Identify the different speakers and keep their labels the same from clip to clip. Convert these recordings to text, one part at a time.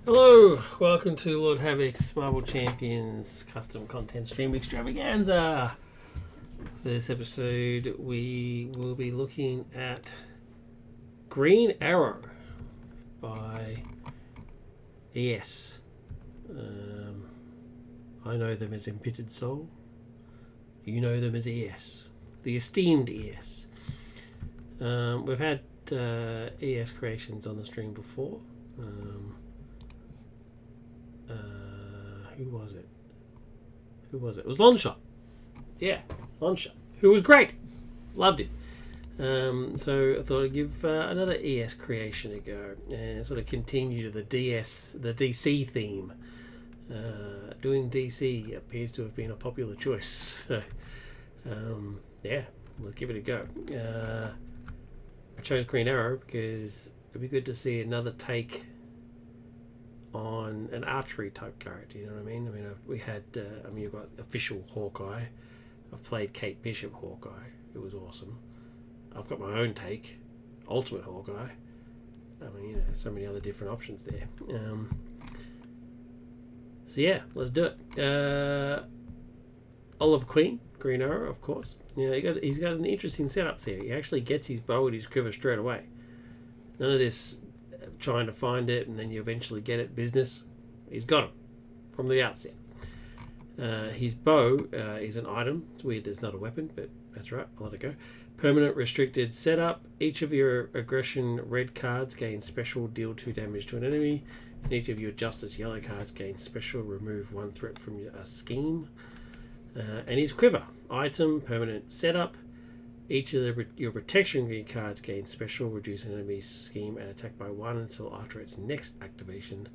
Speaker 1: Hello, welcome to Lord Havoc's Marvel Champions custom content stream extravaganza. For this episode, we will be looking at Green Arrow by ES. I know them as Embittered Soul. You know them as ES, the esteemed ES. We've had ES creations on the stream before. Who was it? It was Longshot. Yeah, Longshot. Who was great. Loved it. So I thought I'd give another ES creation a go and sort of continue to the DC theme. Doing DC appears to have been a popular choice. So, yeah, let's give it a go. I chose Green Arrow because it'd be good to see another take on an archery type character, you know what I mean? We had, you've got official Hawkeye. I've played Kate Bishop Hawkeye. It was awesome. I've got my own take, Ultimate Hawkeye. So many other different options there. So yeah, let's do it. Oliver Queen, Green Arrow, of course. He's got an interesting setup there. He actually gets his bow and his quiver straight away. None of this trying to find it and then you eventually get it business. He's got it from the outset. His bow is an item. It's weird there's not a weapon, but that's right, I'll let it go. Permanent restricted setup. Each of your aggression red cards gain special, deal 2 damage to an enemy, and each of your justice yellow cards gain special, remove 1 threat from your scheme. And his quiver, item, permanent setup. Each of your protection green cards gain special, reduce an enemy's scheme and attack by 1 until after its next activation,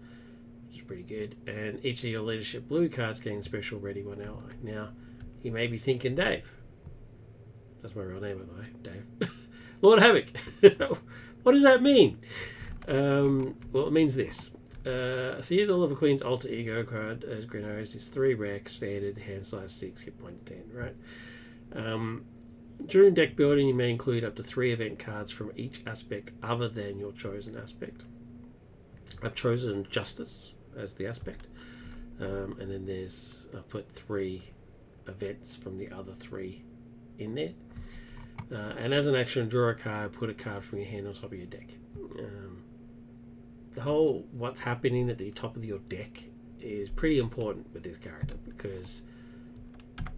Speaker 1: which is pretty good. And each of your leadership blue cards gain special, ready 1 ally. Now, you may be thinking, Dave. That's my real name, by the way, Dave. Lord Havoc. What does that mean? Well, it means this. So here's Oliver Queen's alter ego card as Green Arrow. It's 3 rare, expanded, hand size 6, hit point 10, right? During deck building, you may include up to 3 event cards from each aspect other than your chosen aspect. I've chosen Justice as the aspect. And then I've put 3 events from the other 3 in there. And as an action, draw a card, put a card from your hand on top of your deck. The whole what's happening at the top of your deck is pretty important with this character because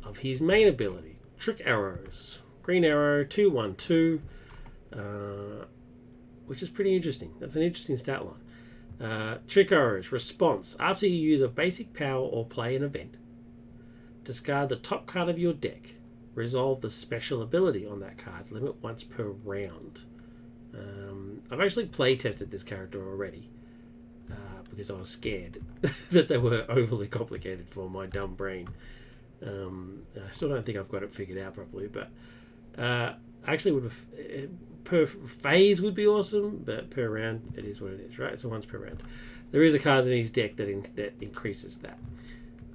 Speaker 1: of his main ability, Trick Arrows. Green Arrow, 2/1/2, which is pretty interesting. That's an interesting stat line. Trick Arrows, response. After you use a basic power or play an event, discard the top card of your deck. Resolve the special ability on that card. Limit once per round. I've actually play tested this character already because I was scared that they were overly complicated for my dumb brain. I still don't think I've got it figured out properly, but actually per phase would be awesome, but per round it is what it is, right? So once per round. There is a card in his deck that increases that.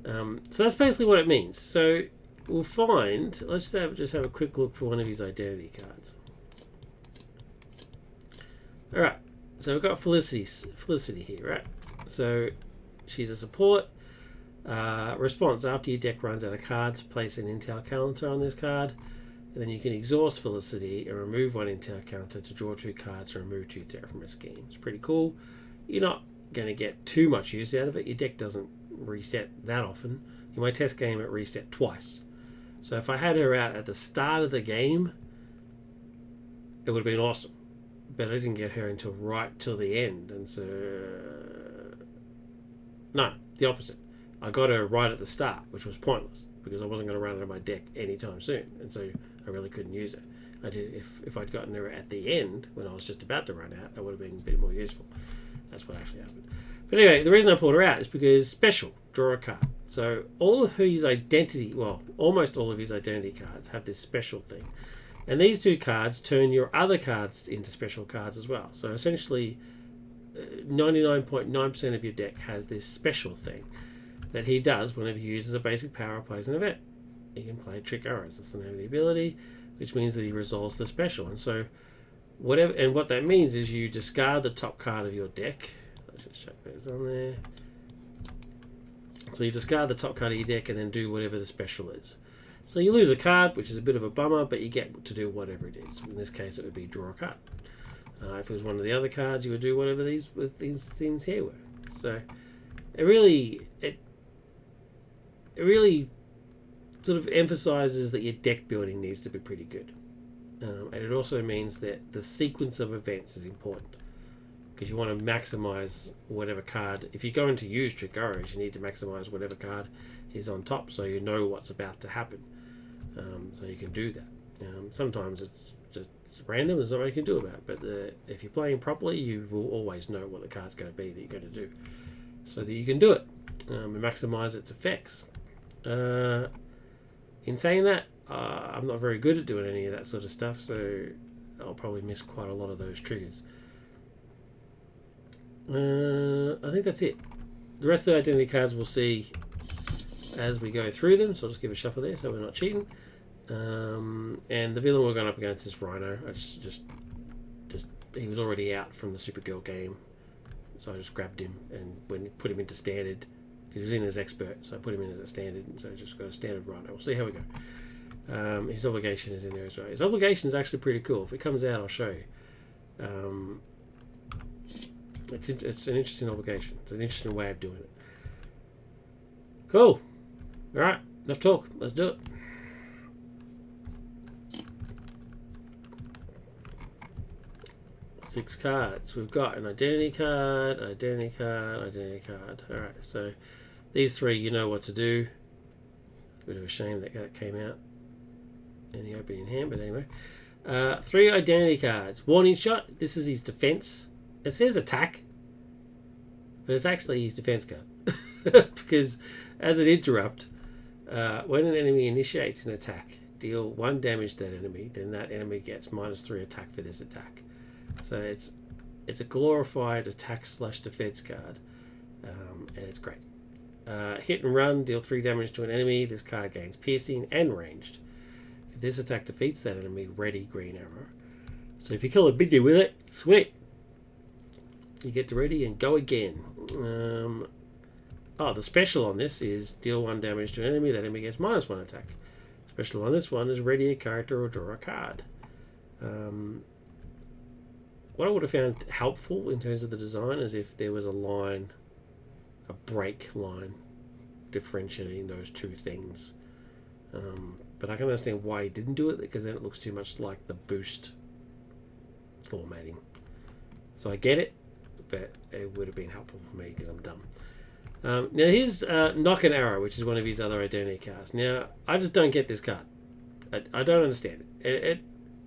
Speaker 1: So that's basically what it means. So we'll find, let's just have a quick look for one of his identity cards. Alright, so we've got Felicity here, right? So she's a support. Response, after your deck runs out of cards, place an intel counter on this card, and then you can exhaust Felicity and remove 1 intel counter to draw 2 cards and remove 2 threat from a scheme. It's pretty cool. You're not going to get too much use out of it. Your deck doesn't reset that often. In my test game, it reset twice. So if I had her out at the start of the game, it would have been awesome. But I didn't get her until right till the end, and so no, the opposite. I got her right at the start, which was pointless because I wasn't going to run out of my deck anytime soon, and so I really couldn't use her. I did if I'd gotten her at the end when I was just about to run out, it would have been a bit more useful. That's what actually happened. But anyway, the reason I pulled her out is because special, draw a card. So all of his identity, well, almost all of his identity cards have this special thing. And these 2 cards turn your other cards into special cards as well. So essentially, 99.9% of your deck has this special thing that he does whenever he uses a basic power or plays an event. He can play Trick Arrows. That's the name of the ability, which means that he resolves the special. And so, what that means is you discard the top card of your deck. let's just check those on there. So you discard the top card of your deck and then do whatever the special is. So you lose a card, which is a bit of a bummer, but you get to do whatever it is. In this case, it would be draw a card. If it was one of the other cards, you would do whatever these things here were. So it really sort of emphasizes that your deck building needs to be pretty good. And it also means that the sequence of events is important, because you want to maximize whatever card. If you're going to use Trick Arrows, you need to maximize whatever card is on top, so you know what's about to happen. So you can do that. Sometimes it's just random, there's nothing you can do about it, but if you're playing properly, you will always know what the card's going to be that you're going to do, so that you can do it and maximize its effects. In saying that, I'm not very good at doing any of that sort of stuff, so I'll probably miss quite a lot of those triggers. I think that's it. The rest of the identity cards we'll see as we go through them, so I'll just give a shuffle there so we're not cheating. And the villain we're going up against is Rhino. I just he was already out from the Supergirl game, so I just grabbed him and put him into standard, because he was in as expert, so I put him in as a standard, so I just got a standard Rhino. We'll see how we go. His obligation is in there as well. His obligation is actually pretty cool. If it comes out, I'll show you. It's an interesting obligation. It's an interesting way of doing it. Cool. All right, enough talk. Let's do it. Six cards. We've got an identity card, identity card, identity card. All right, so these three, you know what to do. Bit of a shame that came out in the opening hand, but anyway. 3 identity cards. Warning shot. This is his defense. It says attack, but it's actually his defense card. Because as an interrupt, when an enemy initiates an attack, deal 1 damage to that enemy, then that enemy gets -3 attack for this attack. So it's a glorified attack / defense card, and it's great. Hit and run, deal 3 damage to an enemy. This card gains piercing and ranged. If this attack defeats that enemy, ready green arrow. So if you kill a minion with it, sweet. You get to ready and go again. The special on this is deal 1 damage to an enemy. That enemy gets -1 attack. Special on this one is ready a character or draw a card. What I would have found helpful in terms of the design is if there was a line, a break line, differentiating those two things. But I can understand why he didn't do it, because then it looks too much like the boost formatting. So I get it, but it would have been helpful for me because I'm dumb. Now here's Knock and Arrow, which is one of his other identity cards. Now, I just don't get this card. I don't understand it.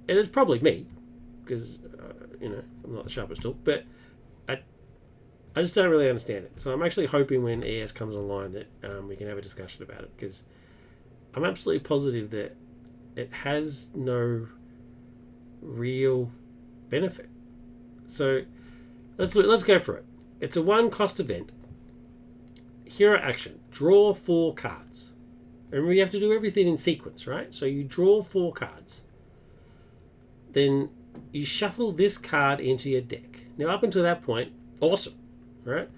Speaker 1: It is probably me, because I'm not the sharpest tool, but I just don't really understand it. So I'm actually hoping when ES comes online that we can have a discussion about it, because I'm absolutely positive that it has no real benefit. So let's go for it. It's a 1 cost event. Hero action: draw 4 cards. Remember, you have to do everything in sequence, right? So you draw 4 cards. Then you shuffle this card into your deck. Now, up until that point, awesome, right?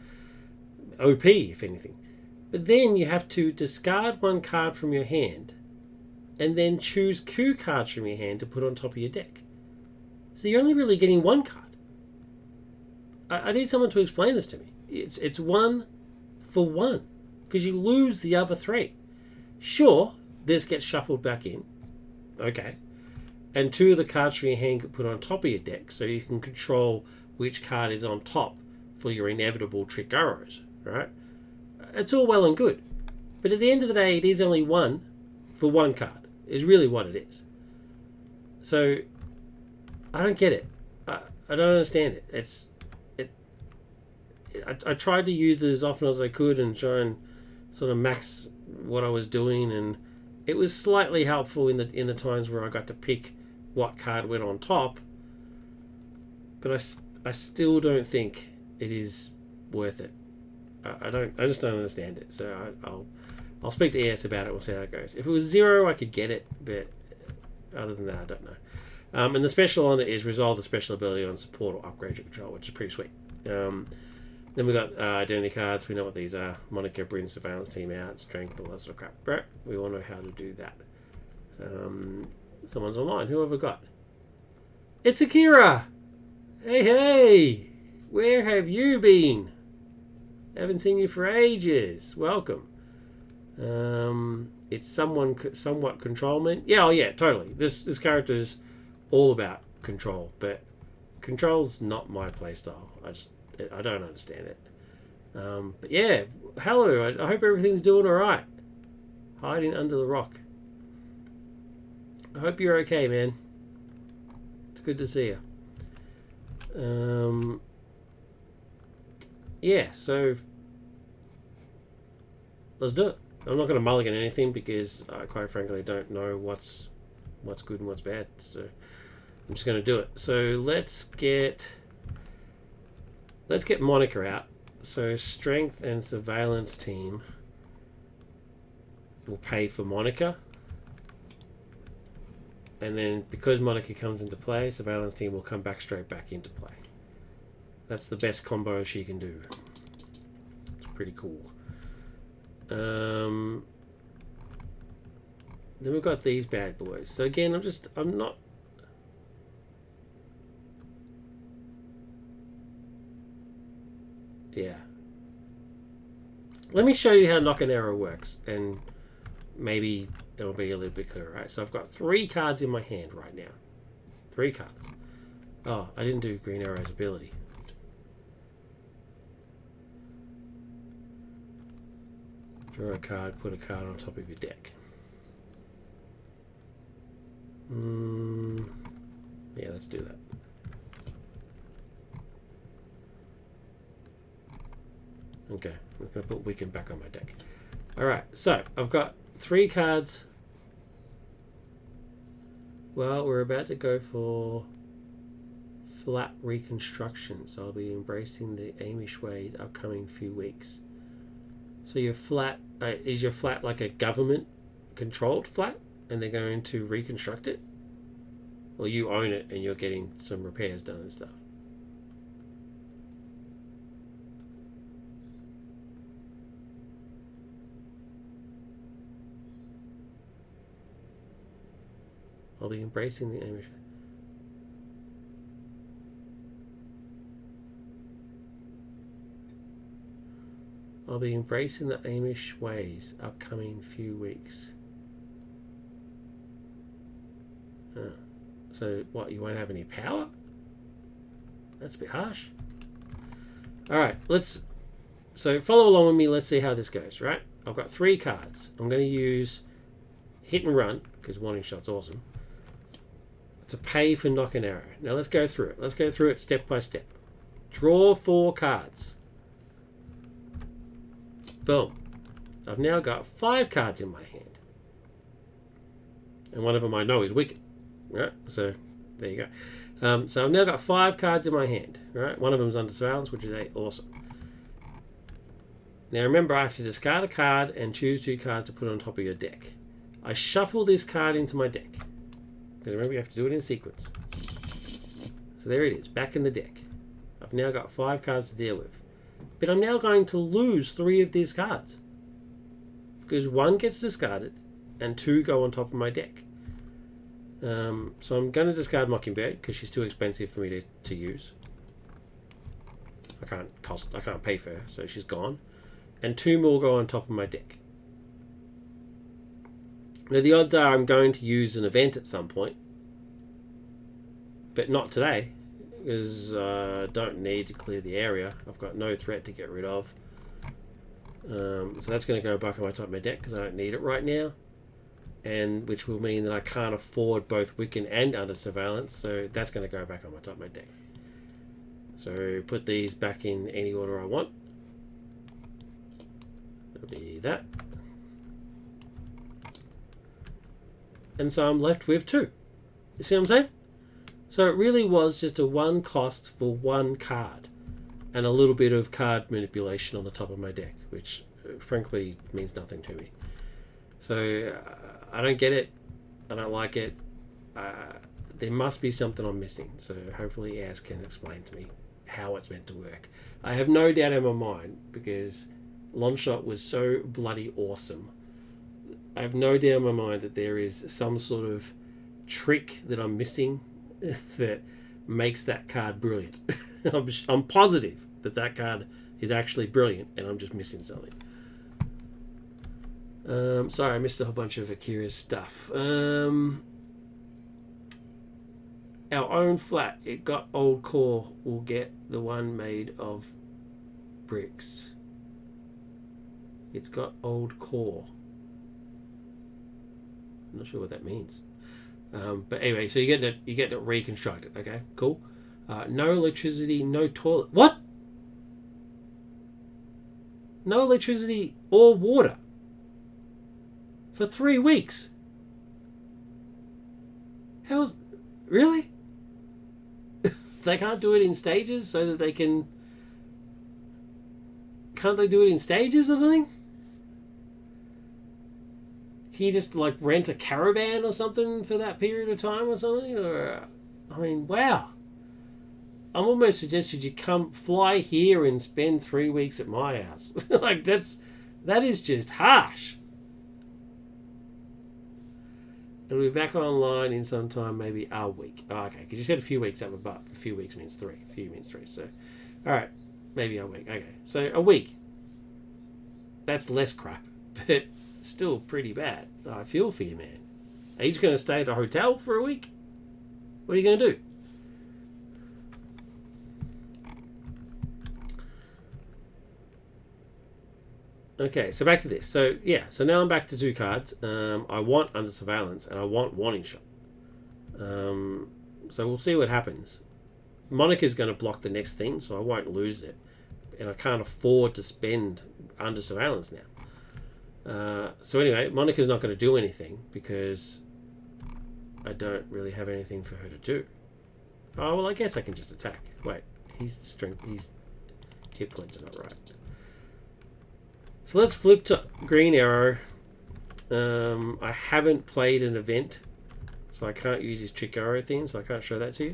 Speaker 1: OP, if anything. But then you have to discard 1 card from your hand and then choose 2 cards from your hand to put on top of your deck. So you're only really getting 1 card. I need someone to explain this to me. It's 1 for 1, because you lose the other 3. Sure, this gets shuffled back in. Okay. And 2 of the cards from your hand get put on top of your deck, so you can control which card is on top for your inevitable Trick Arrows, right? It's all well and good. But at the end of the day, it is only 1 for 1 card, is really what it is. So, I don't get it. I don't understand it. I tried to use it as often as I could and try and sort of max what I was doing, and it was slightly helpful in the times where I got to pick what card went on top, but I still don't think it is worth it. I just don't understand it. So I'll speak to ES about it. We'll see how it goes. If it was 0, I could get it, but other than that, I don't know. And the special on it is resolve the special ability on support or upgrade your control, which is pretty sweet. Then we got identity cards. We know what these are. Monica brings surveillance team out. Strength, all that sort of crap. Right? We all know how to do that. Someone's online. Who have I got? It's Akira! Hey, hey! Where have you been? Haven't seen you for ages. Welcome. It's somewhat controlment. Yeah, oh yeah, totally. This character is all about control, but control's not my playstyle. I don't understand it. But yeah, hello. I hope everything's doing all right. Hiding under the rock. I hope you're okay, man. It's good to see you. Yeah, so let's do it. I'm not going to mulligan anything because I quite frankly don't know what's good and what's bad. So I'm just going to do it. So let's get Monica out. So strength and surveillance team will pay for Monica. And then because Monica comes into play, surveillance team will come back straight back into play. That's the best combo she can do. It's pretty cool. Then we've got these bad boys. So again, I'm not... Yeah. Let me show you how knock and arrow works, and maybe it'll be a little bit clearer, right? So I've got 3 cards in my hand right now. 3 cards. Oh, I didn't do Green Arrow's ability. Draw a card, put a card on top of your deck. Yeah, let's do that. Okay, I'm going to put Wiccan back on my deck. Alright, so I've got 3 cards. Well, we're about to go for flat reconstruction, so I'll be embracing the Amish ways upcoming few weeks. So your flat, is your flat like a government controlled flat and they're going to reconstruct it? Or you own it and you're getting some repairs done and stuff? I'll be embracing the Amish. I'll be embracing the Amish ways upcoming few weeks. So what, you won't have any power? That's a bit harsh. Alright, so follow along with me, let's see how this goes, right? I've got 3 cards. I'm going to use Hit and Run, because Warning Shot's awesome, to pay for Knock and Arrow. Now let's go through it. Let's go through it step by step. Draw 4 cards. Boom. I've now got 5 cards in my hand. And one of them I know is Wicked. Right? So, there you go. So I've now got 5 cards in my hand. Right? One of them's under surveillance, which is awesome. Now remember, I have to discard a card and choose 2 cards to put on top of your deck. I shuffle this card into my deck. Because remember, you have to do it in sequence. So there it is, back in the deck. I've now got 5 cards to deal with. But I'm now going to lose 3 of these cards. Because 1 gets discarded and 2 go on top of my deck. So I'm going to discard Mockingbird because she's too expensive for me to use. I can't pay for her, so she's gone. And 2 more go on top of my deck. Now the odds are I'm going to use an event at some point. But not today. Because I don't need to clear the area. I've got no threat to get rid of. So that's going to go back on my top of my deck because I don't need it right now. And which will mean that I can't afford both Wiccan and Under Surveillance. So that's going to go back on my top of my deck. So put these back in any order I want. It'll be that. And so I'm left with 2. You see what I'm saying? So it really was just a 1 cost for 1 card. And a little bit of card manipulation on the top of my deck. Which frankly means nothing to me. So I don't get it. I don't like it. There must be something I'm missing. So hopefully Az can explain to me how it's meant to work. I have no doubt in my mind because Longshot was so bloody awesome. I have no doubt in my mind that there is some sort of trick that I'm missing that makes that card brilliant. I'm positive that card is actually brilliant and I'm just missing something. Sorry, I missed a whole bunch of Akira's stuff. Our own flat, it got old core, will get the one made of bricks. It's got old core. I'm not sure what that means. But anyway, so you're getting it reconstructed. Okay, cool. No electricity, no toilet. What? No electricity or water for 3 weeks. How's really? They can't do it in stages so that they can. Can't they do it in stages or something? Can you just like rent a caravan or something for that period of time or something? Or, I mean, wow. I'm almost suggested you come fly here and spend 3 weeks at my house. Like that is just harsh. It'll be back online in some time, maybe a week. Oh, okay, because you said a few weeks up above. A few weeks means 3. A few means 3. So, all right, maybe a week. Okay, so a week. That's less crap, but still pretty bad. I feel for you, man. Are you just going to stay at a hotel for a week? What are you going to do? Okay, so back to this. So, yeah, so now I'm back to 2 cards. I want Under Surveillance, and I want Warning Shot. So we'll see what happens. Monica's going to block the next thing, so I won't lose it. And I can't afford to spend Under Surveillance now. So anyway, Monica's not going to do anything, because I don't really have anything for her to do. Oh, well, I guess I can just attack. Wait, his hit points are not right. So let's flip to Green Arrow. I haven't played an event, so I can't use his Trick Arrow thing, so I can't show that to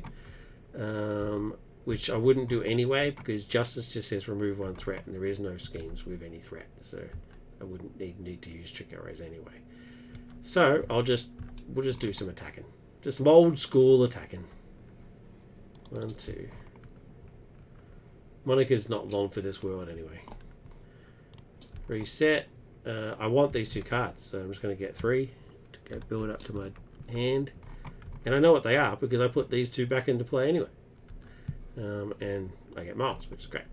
Speaker 1: you. Which I wouldn't do anyway, because Justice just says remove 1 threat, and there is no schemes with any threat, so I wouldn't need to use Trick Arrows anyway. So we'll just do some attacking. Just some old school attacking. 1, 2. Monica's not long for this world anyway. Reset. I want these 2 cards, so I'm just going to get 3 to go build up to my hand. And I know what they are because I put these 2 back into play anyway. And I get Miles, which is great.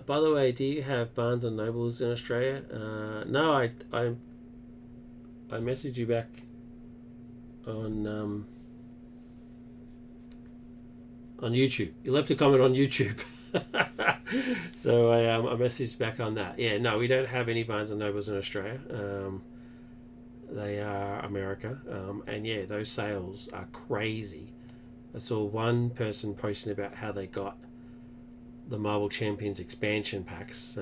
Speaker 1: By the way, do you have Barnes and Nobles in Australia? No, I messaged you back on YouTube. You left a comment on YouTube. So I messaged back on that. Yeah, no, we don't have any Barnes and Nobles in Australia. They are America. And yeah, those sales are crazy. I saw one person posting about how they got the Marvel Champions expansion packs,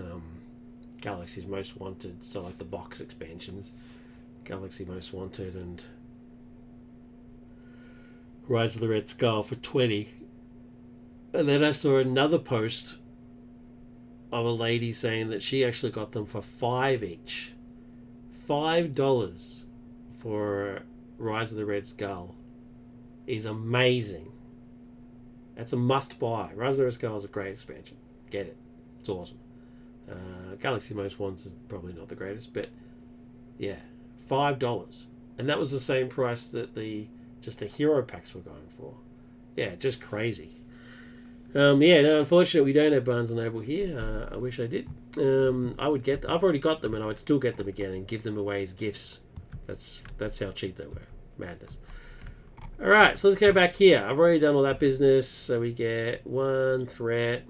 Speaker 1: Galaxy's Most Wanted, so like the box expansions, Galaxy Most Wanted and Rise of the Red Skull for 20. And then I saw another post of a lady saying that she actually got them for 5 each. $5 for Rise of the Red Skull is amazing. That's a must buy. Rise of the Red Skull is a great expansion. Get it. It's awesome. Galaxy Most Wanted is probably not the greatest, but yeah, $5. And that was the same price that the hero packs were going for. Yeah, just crazy. Yeah, no, unfortunately we don't have Barnes & Noble here. I wish I did. I've already got them, and I would still get them again and give them away as gifts. That's how cheap they were. Madness. Alright, so let's go back here. I've already done all that business, so we get 1 threat.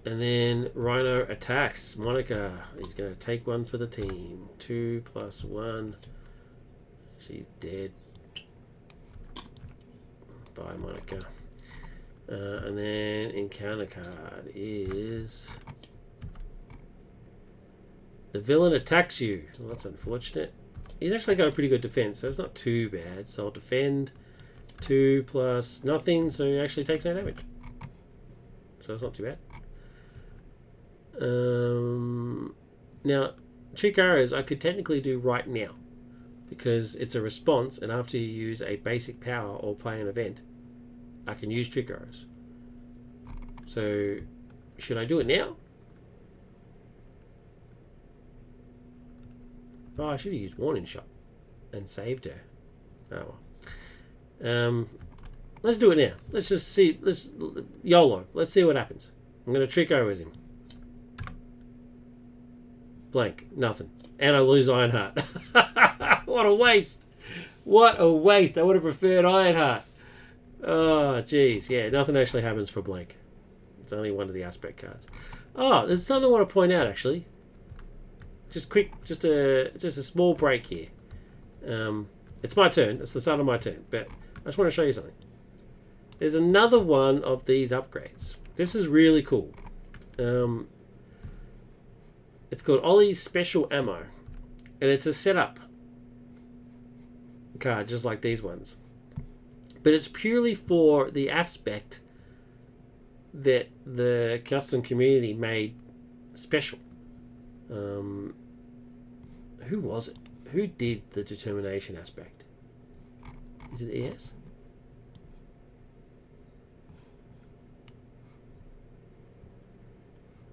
Speaker 1: And then Rhino attacks Monica. He's going to take 1 for the team. 2 + 1. She's dead. Bye, Monica. And then encounter card is the villain attacks you. Well, that's unfortunate. He's actually got a pretty good defense, so it's not too bad. So I'll defend 2 plus nothing, so he actually takes no damage. So it's not too bad. Now, Trick Arrows I could technically do right now because it's a response, and after you use a basic power or play an event, I can use Trick Arrows. So, should I do it now? Oh, I should have used Warning Shot and saved her. Oh well. Let's do it now. Let's just see. Let's YOLO. Let's see what happens. I'm going to Trick Arrows him. Blank. Nothing. And I lose Ironheart. What a waste. What a waste. I would have preferred Ironheart. Oh, jeez. Yeah, nothing actually happens for blank. It's only one of the aspect cards. Oh, there's something I want to point out, actually. Just quick, just a small break here. It's my turn. It's the start of my turn. But I just want to show you something. There's another one of these upgrades. This is really cool. It's called Ollie's Special Ammo. And it's a setup card, just like these ones. But it's purely for the aspect that the custom community made special. Who was it? Who did the determination aspect? Is it ES?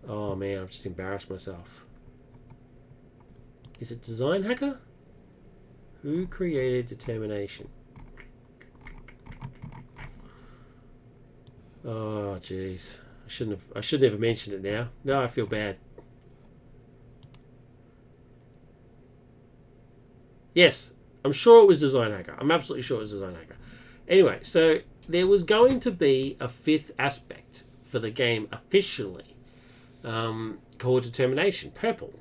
Speaker 1: Oh man, I've just embarrassed myself. Is it Design Hacker? Who created determination? Oh jeez, I shouldn't have mentioned it now. No, I feel bad. Yes, I'm sure it was Design Hacker. I'm absolutely sure it was Design Hacker. Anyway, so there was going to be a 5th aspect for the game officially, called Determination, purple.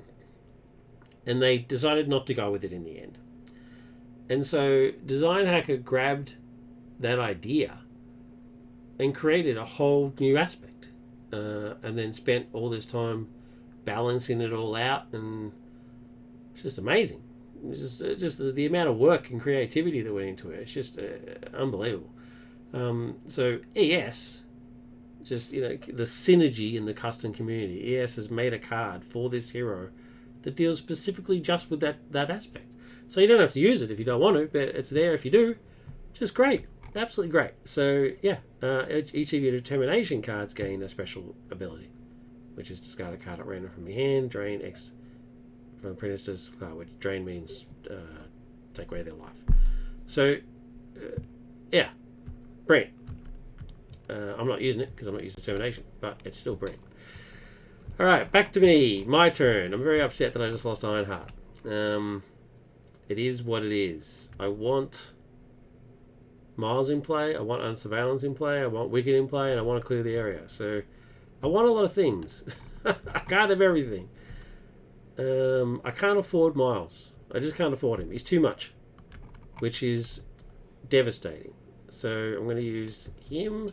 Speaker 1: And they decided not to go with it in the end. And so Design Hacker grabbed that idea and created a whole new aspect, and then spent all this time balancing it all out, and it's just amazing. It's just the amount of work and creativity that went into it. It's just unbelievable. So ES, just the synergy in the custom community. ES has made a card for this hero that deals specifically just with that aspect. So you don't have to use it if you don't want to, but it's there if you do. Just great. Absolutely great. So, yeah, each of your determination cards gain a special ability, which is discard a card at random from your hand, drain X from the Apprentice's card, which drain means take away their life. So, yeah, brilliant. I'm not using it because I'm not using determination, but it's still brilliant. All right, back to me. My turn. I'm very upset that I just lost Ironheart. It is what it is. I want Miles in play, I want Unsurveillance in play, I want Wicked in play, and I want to clear the area. So I want a lot of things. I can't have everything. I can't afford Miles. I just can't afford him. He's too much, which is devastating. So I'm going to use him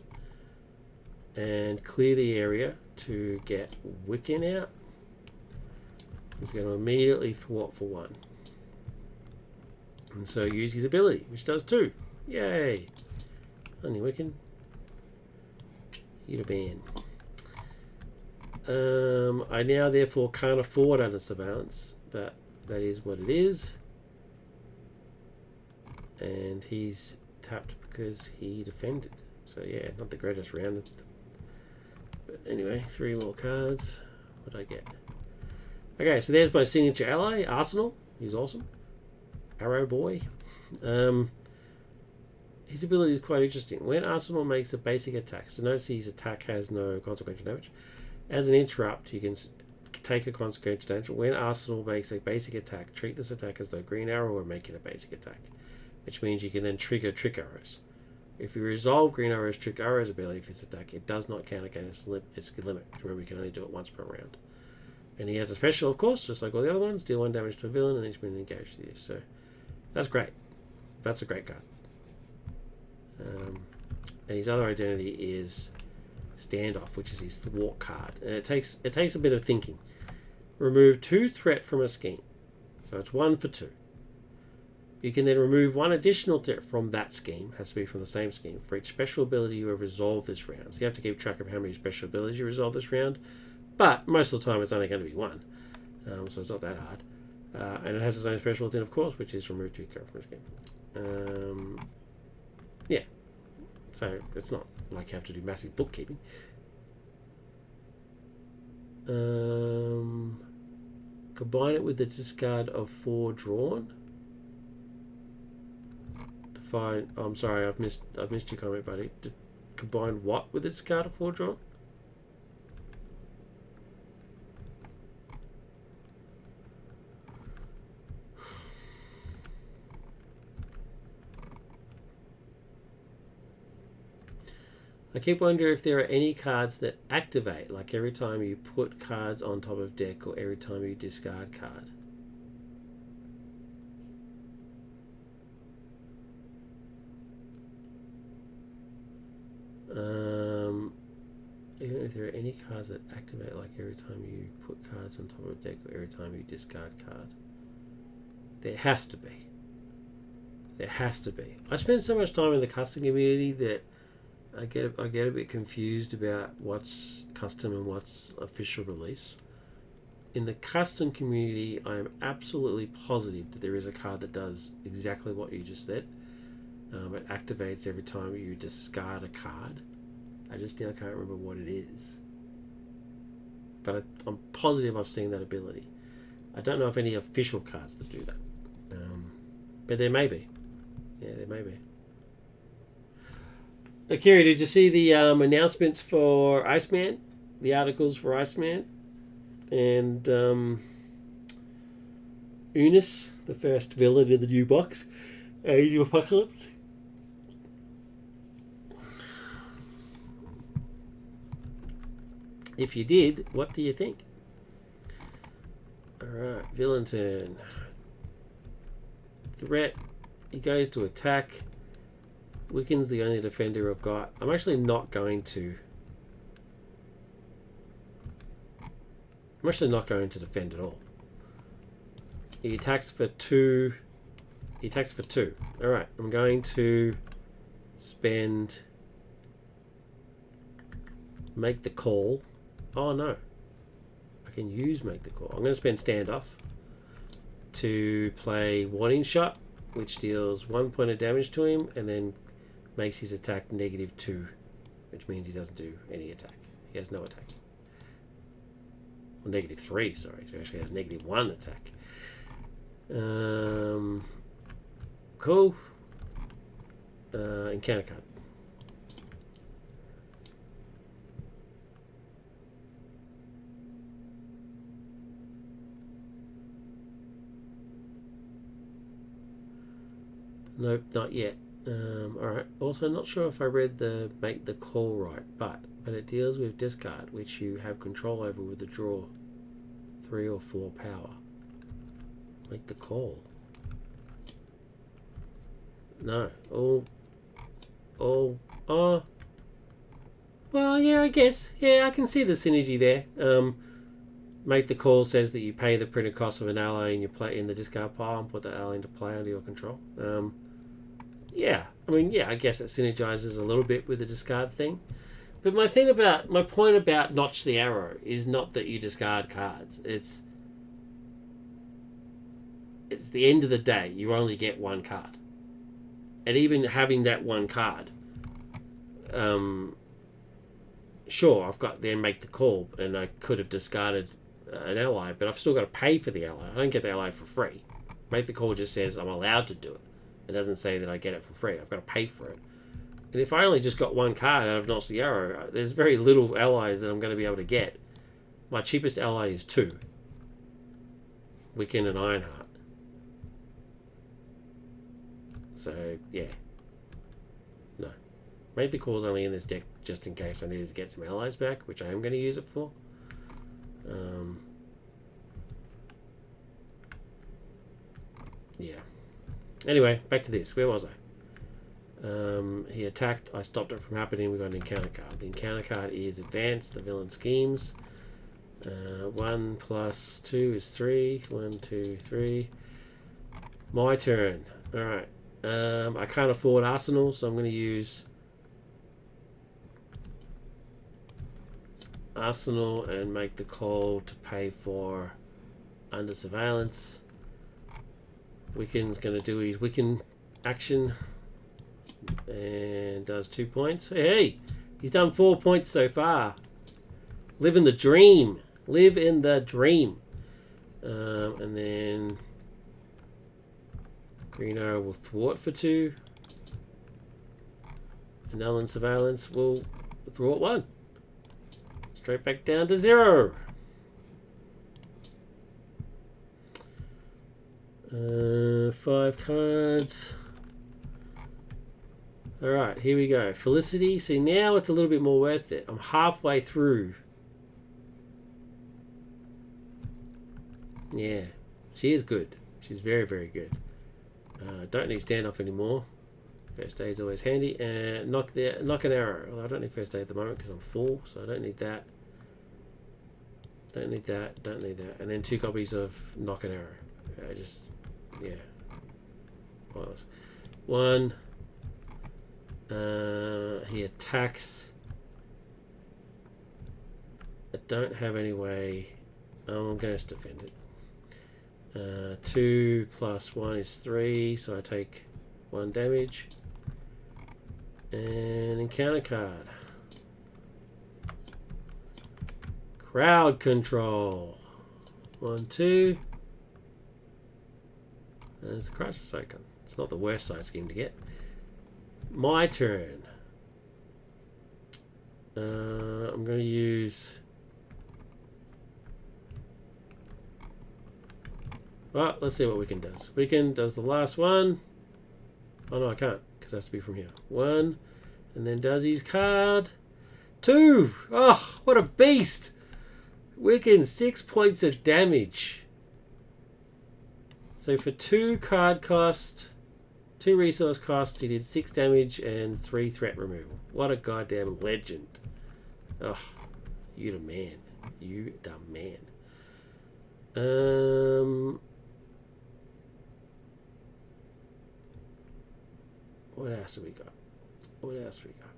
Speaker 1: and clear the area to get Wiccan out. He's going to immediately thwart for 1. And so use his ability, which does 2. Yay! Honey Wiccan. You to ban. I now therefore can't afford under surveillance, but that is what it is. And he's tapped because he defended. So yeah, not the greatest round. But anyway, 3 more cards. What did I get? Okay, so there's my signature ally, Arsenal. He's awesome. Arrow Boy. His ability is quite interesting. When Arsenal makes a basic attack, so notice his attack has no consequential damage. As an interrupt, you can take a consequential damage. When Arsenal makes a basic attack, treat this attack as though Green Arrow were making a basic attack, which means you can then trigger Trick Arrows. If you resolve Green Arrow's Trick Arrow's ability for its attack, it does not count against its limit. Remember, you can only do it once per round. And he has a special, of course, just like all the other ones, deal 1 damage to a villain and each minute engaged with you. So that's great. That's a great card. And his other identity is Standoff, which is his thwart card, and it takes a bit of thinking. Remove 2 threat from a scheme, so it's 1 for 2. You can then remove one additional from that scheme, has to be from the same scheme, for each special ability you have resolved this round. So you have to keep track of how many special abilities you resolve this round, but most of the time it's only going to be one, so it's not that hard. And it has its own special within, of course, which is remove 2 threat from a scheme. Yeah, so it's not like you have to do massive bookkeeping. Combine it with the discard of 4 drawn. Define. Oh, I'm sorry, I've missed your comment, buddy. Combine what with the discard of 4 drawn? I keep wondering if there are any cards that activate, like every time you put cards on top of deck or every time you discard card. Even if there are any cards that activate, like every time you put cards on top of a deck or every time you discard card. There has to be. There has to be. I spend so much time in the custom community that I get a bit confused about what's custom and what's official release. In the custom community, I am absolutely positive that there is a card that does exactly what you just said. It activates every time you discard a card. I just now can't remember what it is. But I'm positive I've seen that ability. I don't know of any official cards that do that. But there may be. Yeah, there may be. Akira, did you see the announcements for Iceman? The articles for Iceman? And Unis, the first villain in the new box, Age of Apocalypse? If you did, what do you think? Alright, villain turn. Threat. He goes to attack. Wiccan's the only defender I've got. I'm actually not going to. I'm actually not going to defend at all. He attacks for 2. He attacks for 2. Alright, I'm going to spend. Make the call. Oh no. I can use make the call. I'm going to spend standoff to play warning shot, which deals 1 point of damage to him and then makes his attack -2, which means he doesn't do any attack. He has no attack. Well, -3, sorry. He actually has -1 attack. Cool. Encounter card. Nope, not yet. Alright. Also, not sure if I read the make the call right, but it deals with discard, which you have control over with a draw 3 or 4 power. Make the call. No. Well, yeah, I guess. Yeah, I can see the synergy there. Make the call says that you pay the printed cost of an ally in your play in the discard pile and put that ally into play under your control. Yeah, I mean, yeah, I guess it synergizes a little bit with the discard thing. But my point about Notch the Arrow is not that you discard cards. It's the end of the day, you only get 1 card. And even having that 1 card, sure, I've got then make the call, and I could have discarded an ally, but I've still got to pay for the ally. I don't get the ally for free. Make the call just says I'm allowed to do it. It doesn't say that I get it for free. I've got to pay for it. And if I only just got 1 card out of Notch the Arrow, there's very little allies that I'm going to be able to get. My cheapest ally is 2. Wiccan and Ironheart. So, yeah. No. Make the call's only in this deck just in case I needed to get some allies back, which I am going to use it for. Yeah. Anyway, back to this. Where was I? He attacked. I stopped it from happening. We got an encounter card. The encounter card is Advance the Villain Schemes. 1 + 2 is 3. 1, 2, 3. My turn. Alright. I can't afford Arsenal, so I'm going to use Arsenal and make the call to pay for under surveillance. Wiccan's going to do his Wiccan action and does 2 points. Hey, he's done 4 points so far. Living the dream. Live in the dream. And then Green Arrow will thwart for 2. And Alan Surveillance will thwart 1. Straight back down to 0. 5 cards. Alright, here we go. Felicity. See, now it's a little bit more worth it. I'm halfway through. Yeah, she is good. She's very, very good. Don't need standoff anymore. First aid is always handy. And knock an arrow. Well, I don't need first aid at the moment because I'm full, so I don't need that. Don't need that. Don't need that. And then 2 copies of knock an arrow. Yeah. Wireless. 1. He attacks. I don't have any way. I'm going to defend it. 2 plus 1 is 3, so I take 1 damage. And encounter card. Crowd control. 1, 2. And it's the crisis icon. It's not the worst side scheme to get. My turn. I'm going to use... Well, let's see what Wiccan does. Wiccan does the last one. Oh no, I can't, because it has to be from here. 1, and then does his card. 2! Oh, what a beast! Wiccan, 6 points of damage. So for 2 card cost, 2 resource cost, he did 6 damage and 3 threat removal. What a goddamn legend. Oh, you the man. You the man. What else have we got? What else we got?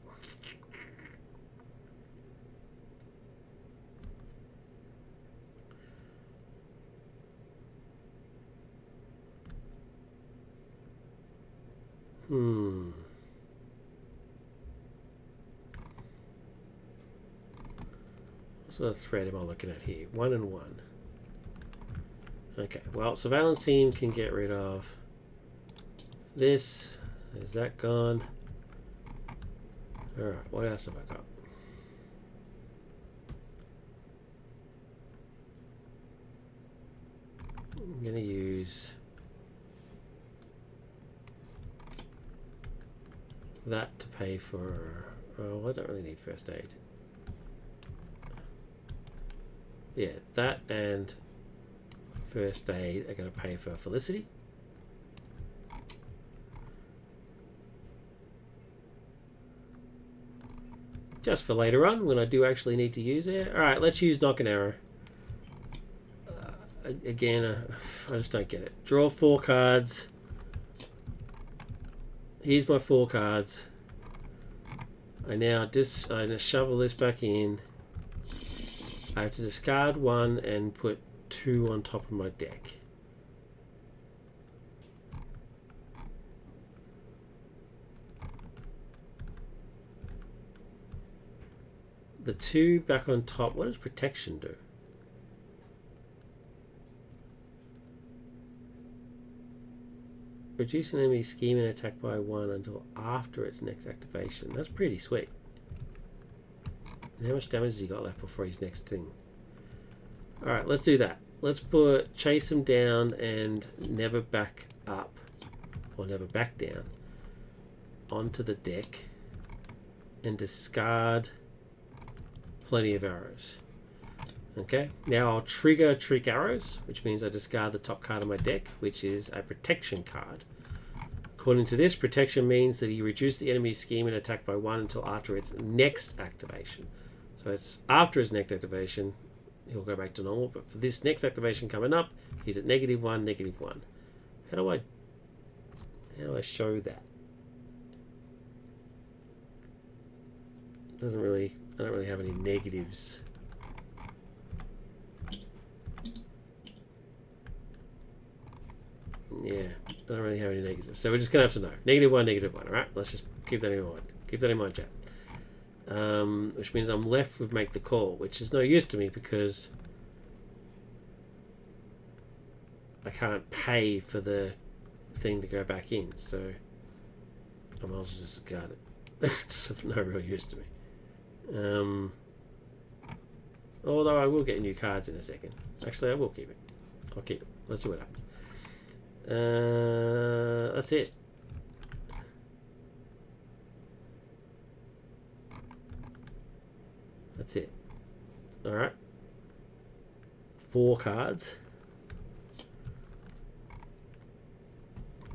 Speaker 1: What sort of threat am I looking at here? 1 and 1. Okay, well, surveillance team can get rid of this. Is that gone? Alright, what else have I got? I'm going to use that to pay for... Oh, I don't really need first aid. Yeah, that and first aid are going to pay for Felicity. Just for later on, when I do actually need to use it. Alright, let's use knock an arrow. Again, I just don't get it. Draw 4 cards. Here's my 4 cards. I now shovel this back in. I have to discard 1 and put 2 on top of my deck. The 2 back on top, what does protection do? Reduce an enemy scheme and attack by 1 until after its next activation. That's pretty sweet. And how much damage has he got left before his next thing? Alright, let's do that. Let's chase him down and never back up, or never back down, onto the deck and discard plenty of arrows. Okay, now I'll trigger trick arrows, which means I discard the top card of my deck, which is a protection card. According to this, protection means that he reduced the enemy's scheme and attack by 1 until after its next activation. So it's after his next activation, he'll go back to normal, but for this next activation coming up, he's at -1, -1. How do I show that? Doesn't really. I don't really have any negatives. Yeah, I don't really have any negatives. So we're just gonna have to know. -1, -1. All right, let's just keep that in mind. Keep that in mind, chat. Which means I'm left with make the call, which is no use to me because I can't pay for the thing to go back in. So I might as well just discard it. It's of no real use to me. Although I will get new cards in a second. Actually, I will keep it. I'll keep it. Let's see what happens. That's it. That's it. All right. 4 cards.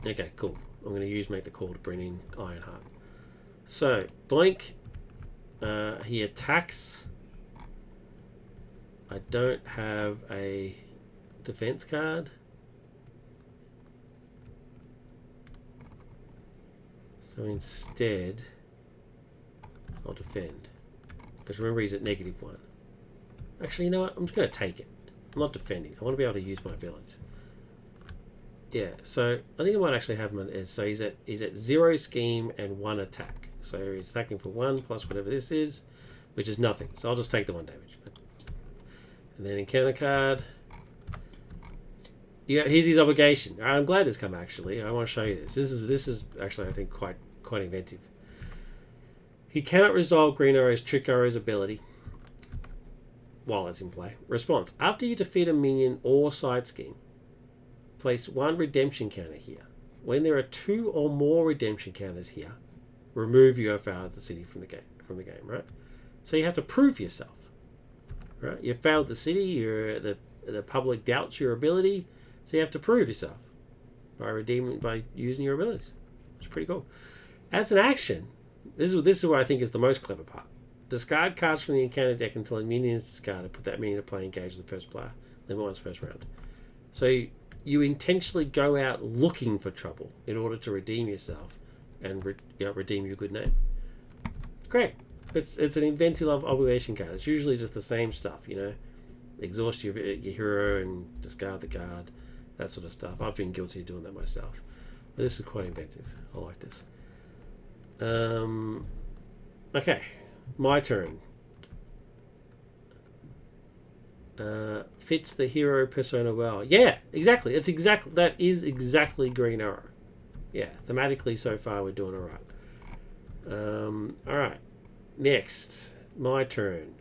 Speaker 1: Okay, cool. I'm going to use make the call to bring in Ironheart. So, Blink. He attacks. I don't have a defense card. So instead, I'll defend. Because remember, he's at -1. Actually, you know what? I'm just going to take it. I'm not defending. I want to be able to use my abilities. Yeah, so I think I might actually have him as so he's at 0 scheme and 1 attack. So he's attacking for 1 plus whatever this is, which is nothing. So I'll just take the 1 damage. And then encounter card. Yeah, here's his obligation. I'm glad this come actually. I want to show you this. This is actually I think quite inventive. He cannot resolve Green Arrow's Trick Arrow's ability while it's in play. Response: after you defeat a minion or side scheme, place 1 redemption counter here. When there are 2 or more redemption counters here, remove you have failed the city from the game. Right? So you have to prove yourself. Right? You failed the city. The public doubts your ability, so you have to prove yourself by using your abilities. It's pretty cool. As an action, this is what I think is the most clever part. Discard cards from the encounter deck until a minion is discarded. Put that minion to play, engage the first player. Then one's first round. So you intentionally go out looking for trouble in order to redeem yourself and redeem your good name. It's great. It's an inventive obligation card. It's usually just the same stuff, exhaust your hero and discard the card, that sort of stuff. I've been guilty of doing that myself, but this is quite inventive. I like this. Okay, my turn. Fits the hero persona well. Yeah, exactly. That is exactly Green Arrow. Yeah, thematically so far we're doing all right. All right. Next, my turn.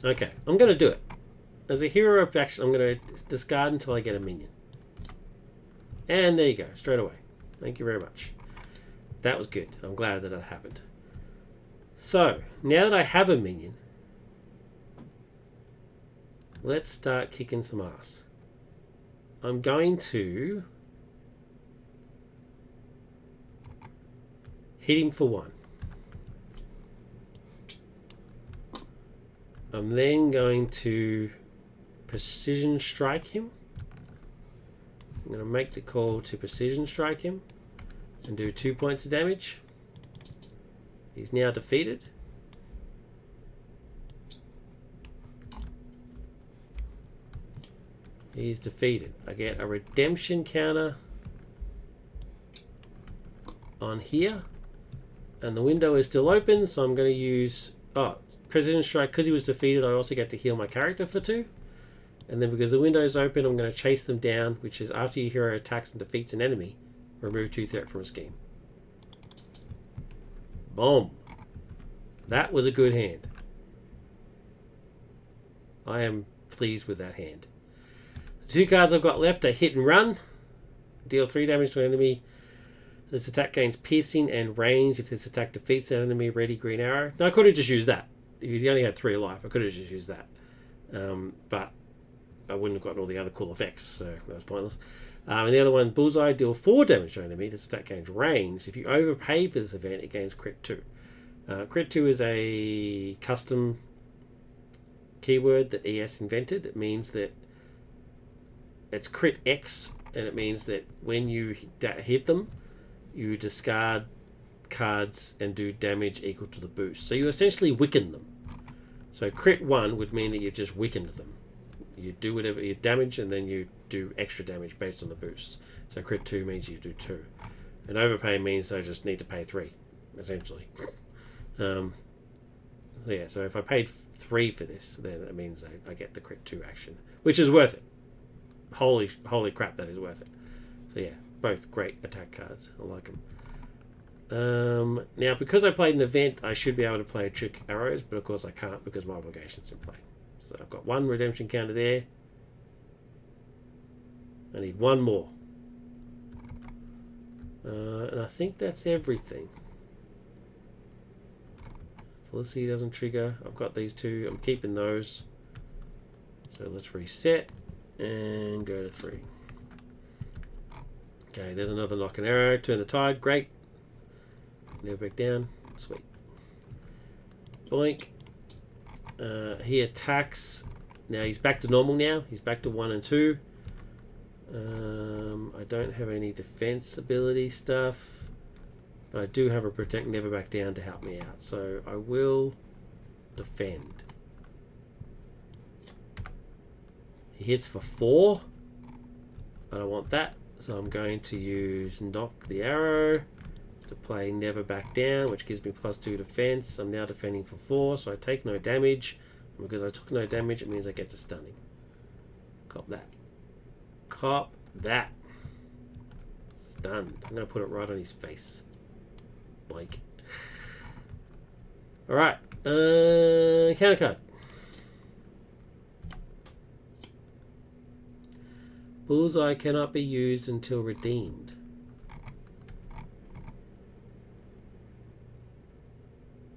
Speaker 1: Okay, I'm going to do it. As a hero of action, I'm going to discard until I get a minion. And there you go, straight away. Thank you very much. That was good. I'm glad that happened. So, now that I have a minion, let's start kicking some ass. I'm going to hit him for 1. I'm then going to precision strike him. I'm going to make the call to precision strike him and do 2 points of damage. He's now defeated. He's defeated. I get a redemption counter on here. And the window is still open, so I'm going to use... Precision Strike. Because he was defeated, I also get to heal my character for 2. And then because the window is open, I'm going to chase them down, which is after your hero attacks and defeats an enemy, remove 2 threat from a scheme. Boom. That was a good hand. I am pleased with that hand. The 2 cards I've got left are Hit and Run. Deal 3 damage to an enemy. This attack gains piercing and range if this attack defeats an enemy. Ready Green Arrow. Now I could have just used that. He only had 3 life. I could have just used that. But I wouldn't have gotten all the other cool effects, so that was pointless. And the other one, Bullseye, deal 4 damage to an enemy. This attack gains range. If you overpay for this event, it gains Crit 2. Crit 2 is a custom keyword that ES invented. It means that it's crit X, and it means that when you hit them, you discard cards and do damage equal to the boost. So you essentially weaken them. So crit 1 would mean that you've just weakened them. You do whatever you damage, and then you do extra damage based on the boosts. So crit 2 means you do 2. And overpay means I just need to pay 3, essentially. So yeah, so if I paid 3 for this, then it means I get the crit 2 action, which is worth it. Holy crap, that is worth it. So yeah, both great attack cards. I like them. Now, because I played an event, I should be able to play Trick Arrows, but of course I can't because my obligation's in play. So I've got 1 redemption counter there. I need 1 more. And I think that's everything. Felicity doesn't trigger. I've got these 2. I'm keeping those. So let's reset and go to 3. Okay, there's another knock and arrow. Turn the tide. Great. Never back down. Sweet. Boink. He attacks. Now he's back to normal now. He's back to 1 and 2. I don't have any defense ability stuff, but I do have a protect never back down to help me out. So I will defend. He hits for 4. I don't want that. So I'm going to use knock the arrow to play never back down, which gives me +2 defense. I'm now defending for 4, so I take no damage. And because I took no damage, it means I get to stunning. Cop that. Cop that. Stunned. I'm going to put it right on his face. Blake. Alright. Counter card. Bullseye cannot be used until redeemed.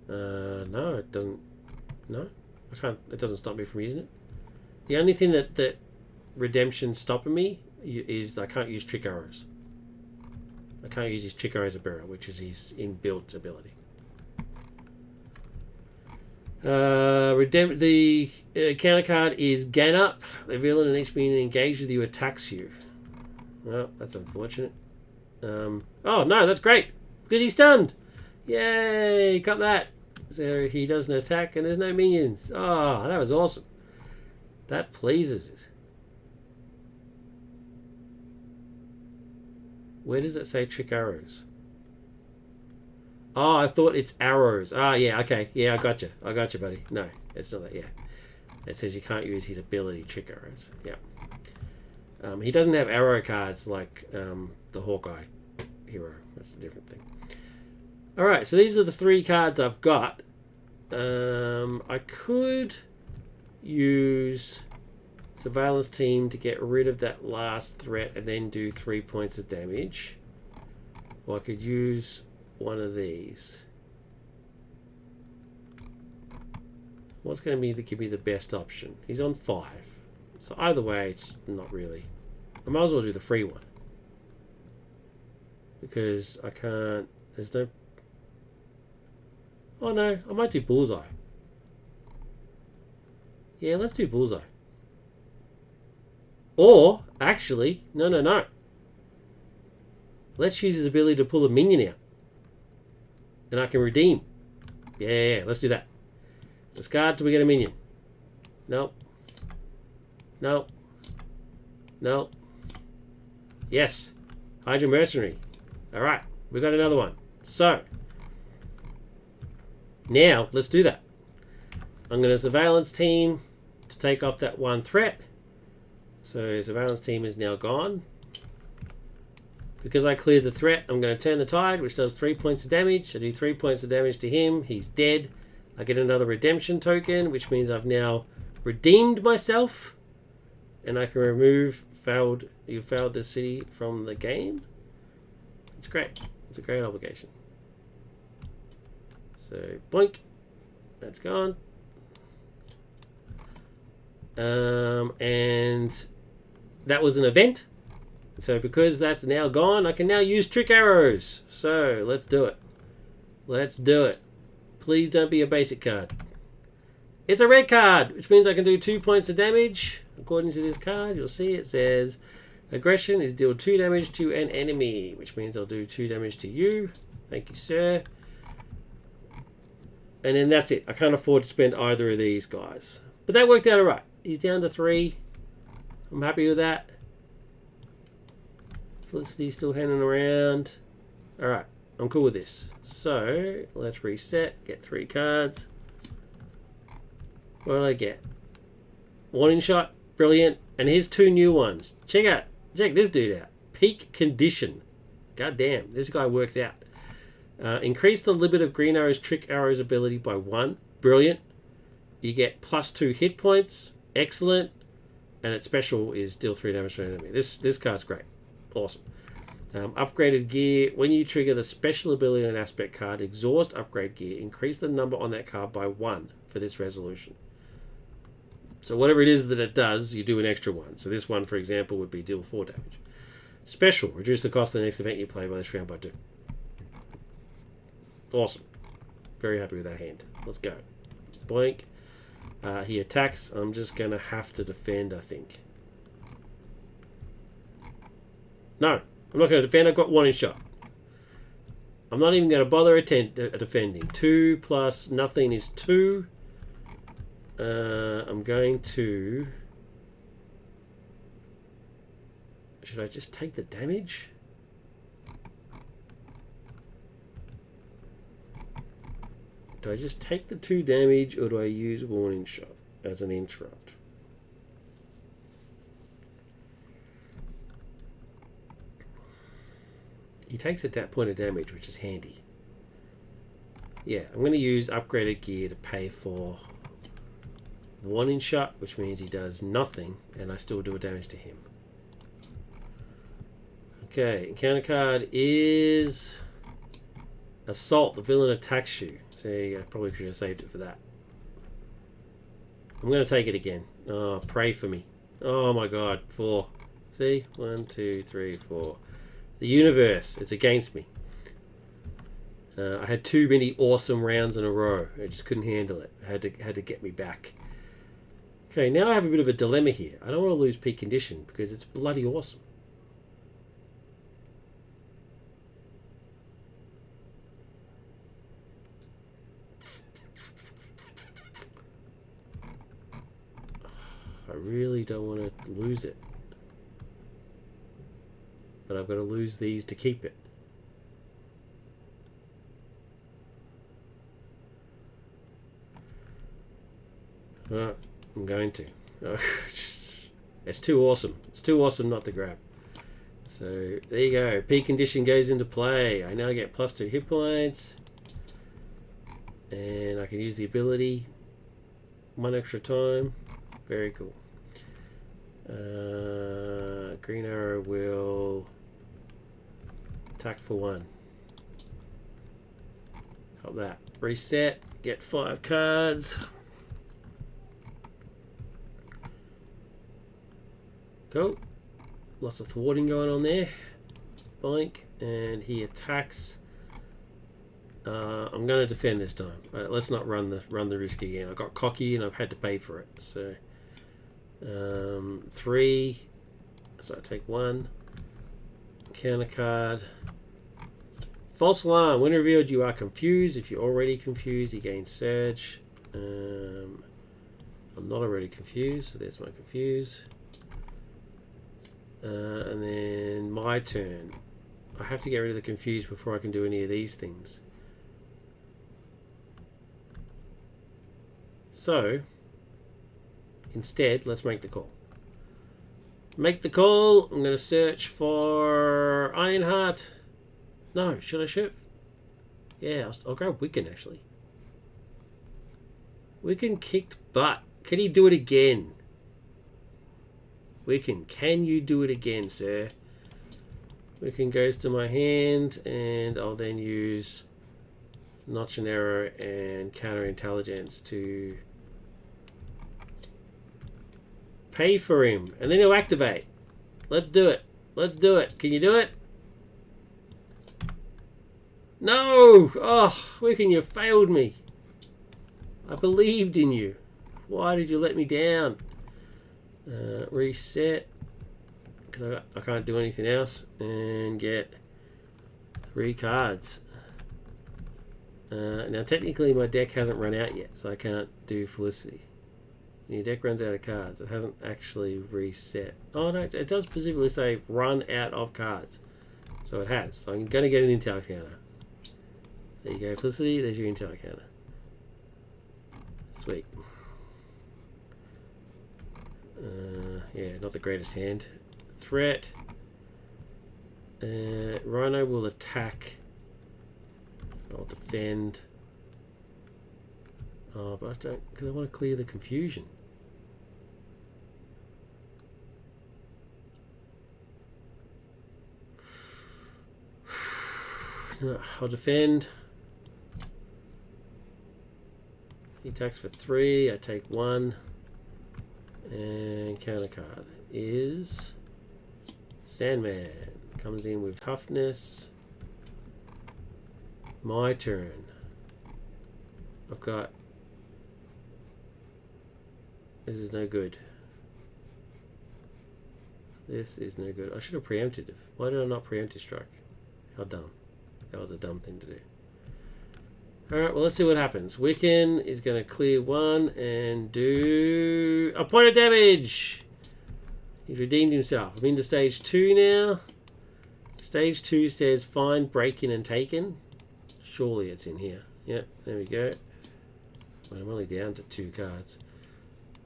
Speaker 1: No, it doesn't. No, I can't. It doesn't stop me from using it. The only thing that redemption's stopping me is I can't use Trick Arrows. I can't use his Trick Arrows of Burial, which is his inbuilt ability. The counter card is Gain Up. The villain and each minion engaged with you attacks you. Well, that's unfortunate. Oh no, that's great because he's stunned. Yay! Got that. So he doesn't attack and there's no minions. Oh, that was awesome. That pleases us. Where does it say Trick Arrows? Oh, I thought it's arrows. Ah, yeah, okay. Yeah, I got you. I got you, buddy. No, it's not that. Yeah. It says you can't use his ability, Trick Arrows. Yeah. He doesn't have arrow cards like the Hawkeye hero. That's a different thing. Alright, so these are the 3 cards I've got. I could use Surveillance Team to get rid of that last threat and then do 3 points of damage. Or I could use one of these. What's going to give me the best option? He's on 5. So either way, it's not really. I might as well do the free one. Because I can't. There's no. Oh no, I might do Bullseye. Yeah, let's do Bullseye. Or, actually, no. Let's use his ability to pull a minion out. And I can redeem. Yeah, let's do that. Discard till we get a minion. Nope. Yes. Hydra Mercenary. Alright, we got another one. So, now, let's do that. I'm going to Surveillance Team to take off that 1 threat. So, Surveillance Team is now gone. Because I cleared the threat, I'm going to turn the tide, which does 3 points of damage. I do 3 points of damage to him. He's dead. I get another redemption token, which means I've now redeemed myself. And I can remove you failed the city from the game. It's great. It's a great obligation. So, blink. That's gone. And that was an event. So because that's now gone, I can now use Trick Arrows. So let's do it. Let's do it. Please don't be a basic card. It's a red card, which means I can do 2 points of damage. According to this card, you'll see it says aggression is deal 2 damage to an enemy, which means I'll do 2 damage to you. Thank you, sir. And then that's it. I can't afford to spend either of these guys. But that worked out alright. He's down to 3. I'm happy with that. Felicity's still hanging around. Alright, I'm cool with this. So, let's reset. Get 3 cards. What did I get? Warning shot. Brilliant. And here's 2 new ones. Check this dude out. Peak condition. God damn, this guy works out. Increase the limit of Green Arrow's Trick Arrow's ability by 1. Brilliant. You get +2 hit points. Excellent. And its special is deal 3 damage to an enemy. This card's great. Awesome. Upgraded gear. When you trigger the special ability on an aspect card, exhaust upgrade gear. Increase the number on that card by 1 for this resolution. So whatever it is that it does, you do an extra 1. So this one, for example, would be deal 4 damage. Special. Reduce the cost of the next event you play by this round by 2. Awesome. Very happy with that hand. Let's go. Boink. He attacks. I'm just going to have to defend, I think. No. I'm not going to defend. I've got 1 in shot. I'm not even going to bother defending. 2 plus nothing is 2. I'm going to... Should I just take the damage? Do I just take the 2 damage, or do I use warning shot as an interrupt? He takes a point of damage, which is handy. Yeah, I'm going to use upgraded gear to pay for warning shot, which means he does nothing, and I still do a damage to him. Okay, encounter card is Assault. The villain attacks you. See, I probably should have saved it for that. I'm going to take it again. Oh, pray for me. Oh my god, 4. See? 1, 2, 3, 4. The universe, it's against me. I had too many awesome rounds in a row. I just couldn't handle it. I had to get me back. Okay, now I have a bit of a dilemma here. I don't want to lose peak condition because it's bloody awesome. I really don't want to lose it. But I've got to lose these to keep it. Well, I'm going to. It's too awesome. It's too awesome not to grab. So, there you go. Peak condition goes into play. I now get +2 hit points. And I can use the ability 1 extra time. Very cool. Green Arrow will attack for 1. Got that. Reset. Get 5 cards. Cool. Lots of thwarting going on there. Boink. And he attacks. I'm going to defend this time. Let's not run the risk again. I got cocky and I've had to pay for it. So 3. So I take 1. Counter card. False alarm. When revealed, you are confused. If you're already confused, you gain surge. I'm not already confused, so there's my confuse. And then my turn. I have to get rid of the confused before I can do any of these things. So, instead, let's make the call. Make the call. I'm going to search for Ironheart. No, should I shift? Yeah, I'll grab Wiccan, actually. Wiccan kicked butt. Can he do it again? Wiccan, can you do it again, sir? Wiccan goes to my hand, and I'll then use Notch and Arrow and Counterintelligence to pay for him. And then he'll activate. Let's do it. Let's do it. Can you do it? No! Oh, Wiccan, you failed me. I believed in you. Why did you let me down? Reset. Because I can't do anything else. And get 3 cards. Now technically my deck hasn't run out yet, so I can't do Felicity. When your deck runs out of cards, it hasn't actually reset. Oh no, it does specifically say run out of cards. So it has. So I'm going to get an intel counter. There you go, Felicity, there's your intel counter. Sweet. Yeah, not the greatest hand. Threat. Rhino will attack. I'll defend. Oh, but I don't, because I want to clear the confusion. I'll defend. He attacks for 3. I take 1. And counter card is Sandman. Comes in with toughness. My turn. I've got... This is no good. This is no good. I should have preempted. Why did I not preemptive strike? How dumb. That was a dumb thing to do. Alright, well, let's see what happens. Wiccan is going to clear 1 and do a point of damage. He's redeemed himself. I'm into stage 2 now. Stage 2 says find break-in and taken. Surely it's in here. Yep, there we go. Well, I'm only down to 2 cards.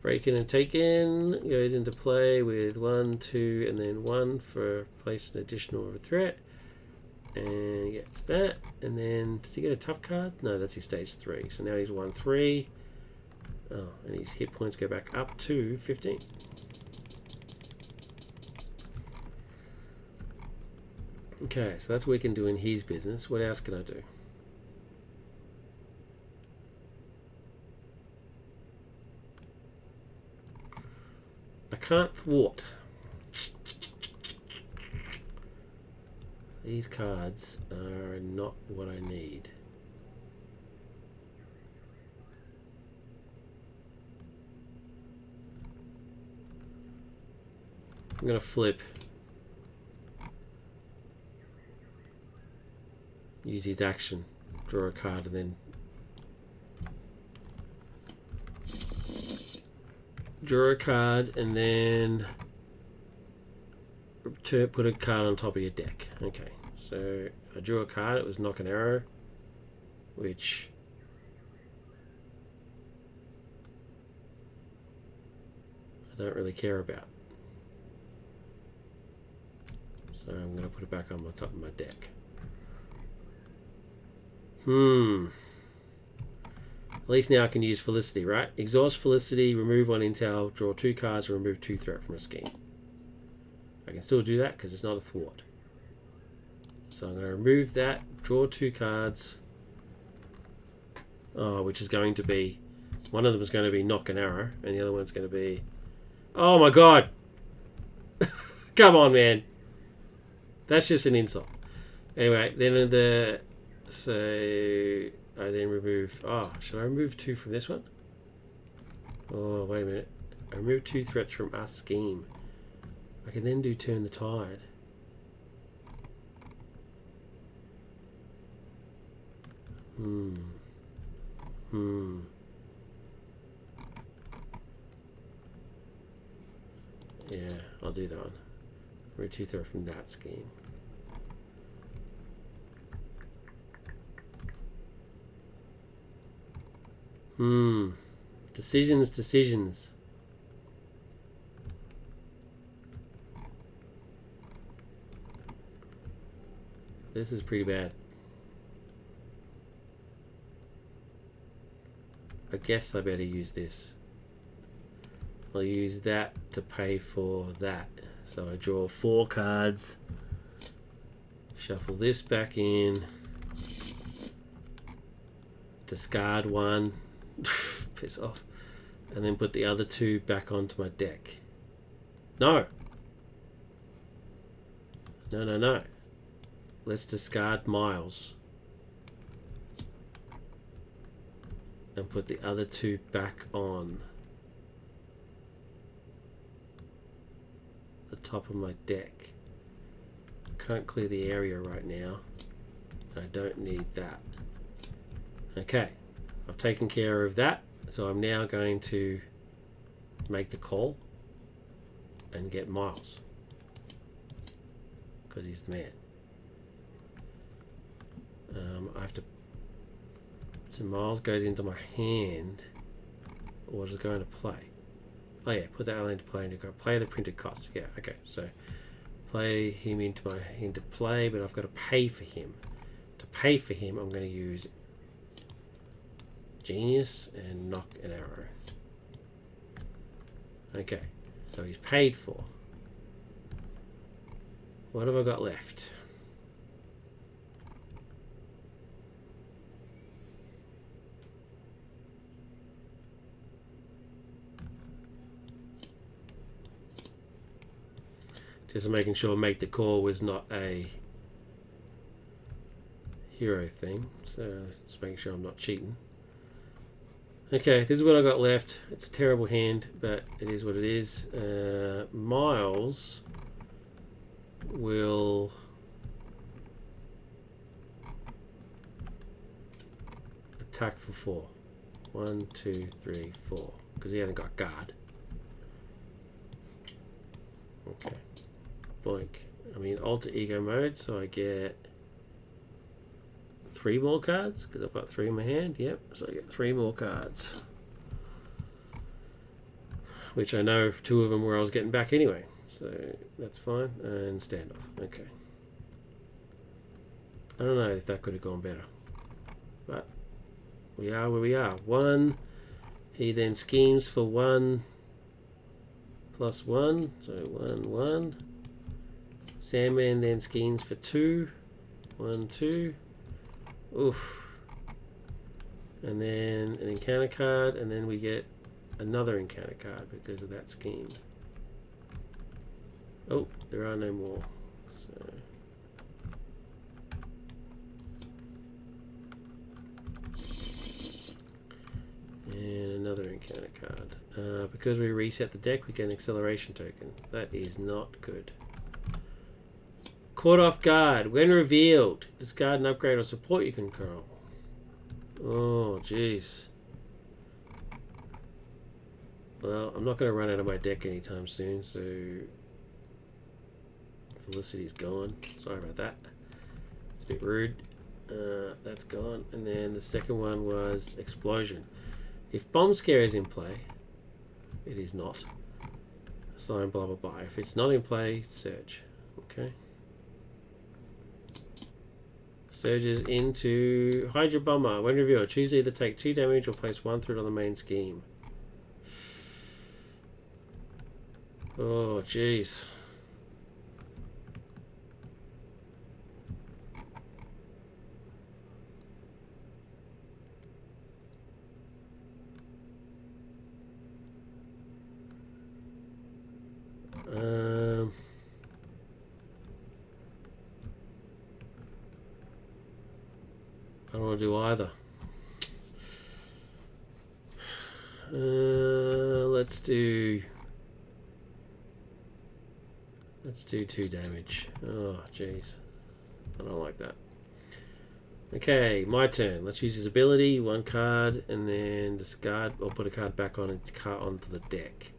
Speaker 1: Break-in and taken goes into play with 1, 2, and then 1 for place an additional threat. And he gets that. And then, does he get a tough card? No, that's his stage 3. So now he's 1, 3. Oh, and his hit points go back up to 15. Okay, so that's Wiccan doing his business. What else can I do? I can't thwart. These cards are not what I need. I'm going to flip. Use his action. Draw a card and then... Draw a card and then... Put a card on top of your deck. Okay. So I drew a card, it was Knock an Arrow, which I don't really care about. So I'm going to put it back on the top of my deck. At least now I can use Felicity, right? Exhaust Felicity, remove 1 intel, draw 2 cards, or remove 2 threat from a scheme. I can still do that because it's not a thwart. So I'm going to remove that, draw 2 cards, which is going to be, one of them is going to be Knock an Arrow, and the other one's going to be, oh my god, come on man, that's just an insult. Anyway, then so I then remove, should I remove 2 from this one? Oh, wait a minute, I removed 2 threats from our scheme. I can then do Turn the Tide. Yeah, I'll do that one. Remove 2 threat from that scheme. Decisions. This is pretty bad. I guess I better use this. I'll use that to pay for that. So I draw 4 cards. Shuffle this back in. Discard 1. Piss off. And then put the other 2 back onto my deck. No. No. Let's discard Miles. And put the other 2 back on. top of my deck. Can't clear the area right now. I don't need that. Okay, I've taken care of that. So I'm now going to make the call and get Miles. Because he's the man. I have to... So Miles goes into my hand. Or is it going to play? Oh yeah, put that element into play and go play the printed cost. Yeah, okay. So play him into play, but I've got to pay for him. To pay for him, I'm going to use Genius and knock an arrow. Okay, so he's paid for. What have I got left? Just making sure make the call was not a hero thing. So just making sure I'm not cheating. Okay, this is what I got left. It's a terrible hand, but it is what it is. Miles will attack for 4. 1, 2, 3, 4. Because he hasn't got guard. Okay. Blink. I'm in alter ego mode, so I get 3 more cards because I've got 3 in my hand. Yep, so I get 3 more cards, which I know 2 of them where I was getting back anyway, so that's fine. And standoff. Okay. I don't know if that could have gone better, but we are where we are. 1. He then schemes for 1 plus 1, so 1, 1. Sandman then schemes for 2. 1, 2. Oof. And then an encounter card, and then we get another encounter card because of that scheme. Oh, there are no more. So and another encounter card. Because we reset the deck, we get an acceleration token. That is not good. Caught off guard. When revealed, discard an upgrade or support you control. Oh, jeez. Well, I'm not going to run out of my deck anytime soon, so Felicity's gone. Sorry about that. It's a bit rude. That's gone. And then the second one was Explosion. If Bomb Scare is in play, it is not. Assign blah blah blah. If it's not in play, search. Okay. Surges into Hydra Bomber. When revealed, choose either take 2 damage or place 1 through it on the main scheme. Oh, jeez. I don't want to do either. Let's do 2 damage. Oh, jeez. I don't like that. Okay, my turn. Let's use his ability. 1 card, and then discard, or put a card back on and card onto the deck.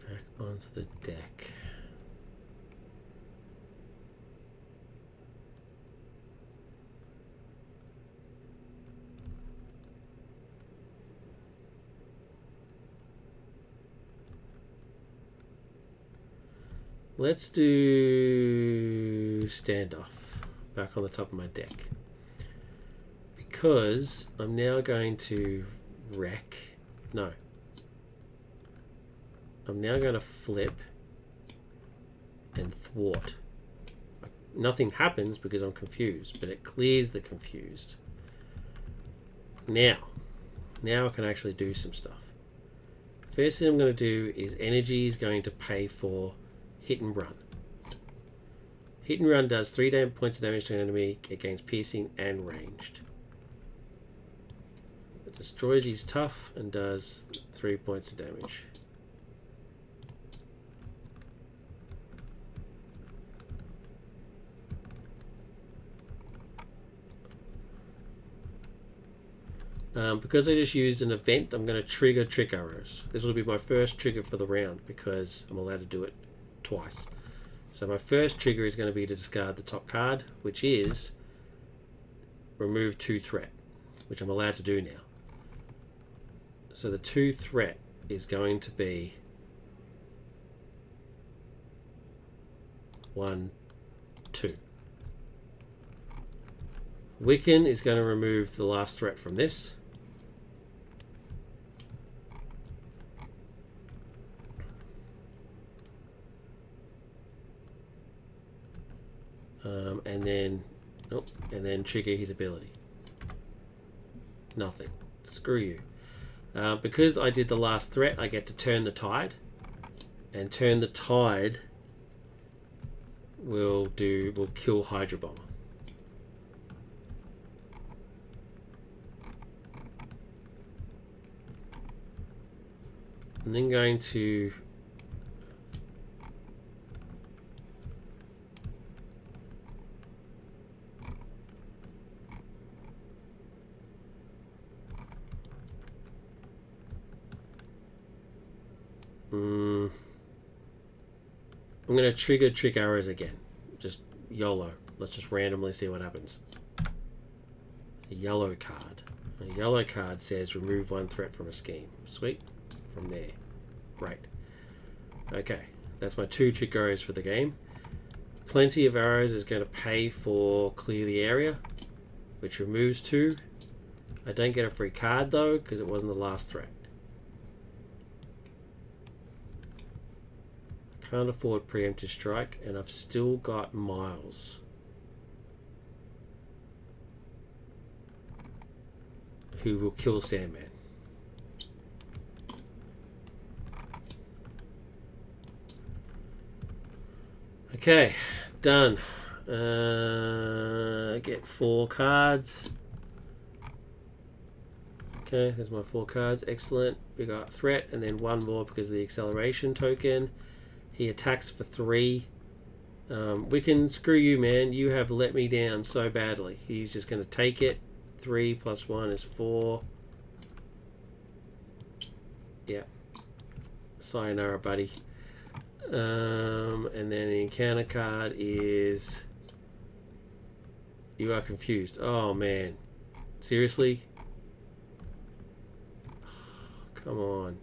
Speaker 1: Back onto the deck. Let's do Standoff back on the top of my deck, because I'm now going to wreck. No, I'm now going to flip and thwart. Nothing happens because I'm confused, but it clears the confused. Now I can actually do some stuff. First thing I'm going to do is energy is going to pay for hit and run. Hit and run does 3 points of damage to an enemy. It gains piercing and ranged. It destroys his tough and does 3 points of damage. Because I just used an event, I'm going to trigger trick arrows. This will be my first trigger for the round because I'm allowed to do it twice. So my first trigger is going to be to discard the top card, which is remove 2 threat, which I'm allowed to do now. So the 2 threat is going to be 1, 2. Wiccan is going to remove the last threat from this. And then trigger his ability. Nothing. Screw you. Because I did the last threat, I get to turn the tide. And turn the tide will kill Hydra Bomber. And then going to I'm going to trigger trick arrows again. Just YOLO. Let's just randomly see what happens. A yellow card. A yellow card says remove 1 threat from a scheme. Sweet. From there. Great. Okay. That's my 2 trick arrows for the game. Plenty of arrows is going to pay for clear the area, which removes 2. I don't get a free card though because it wasn't the last threat. Can't afford preemptive strike, and I've still got Miles, who will kill Sandman. Okay, done. Get 4 cards. Okay, there's my 4 cards. Excellent. We got threat, and then 1 more because of the acceleration token. He attacks for 3. We can screw you, man. You have let me down so badly. He's just going to take it. 3 plus 1 is 4. Yeah. Sayonara, buddy. And then the encounter card is... You are confused. Oh, man. Seriously? Come on.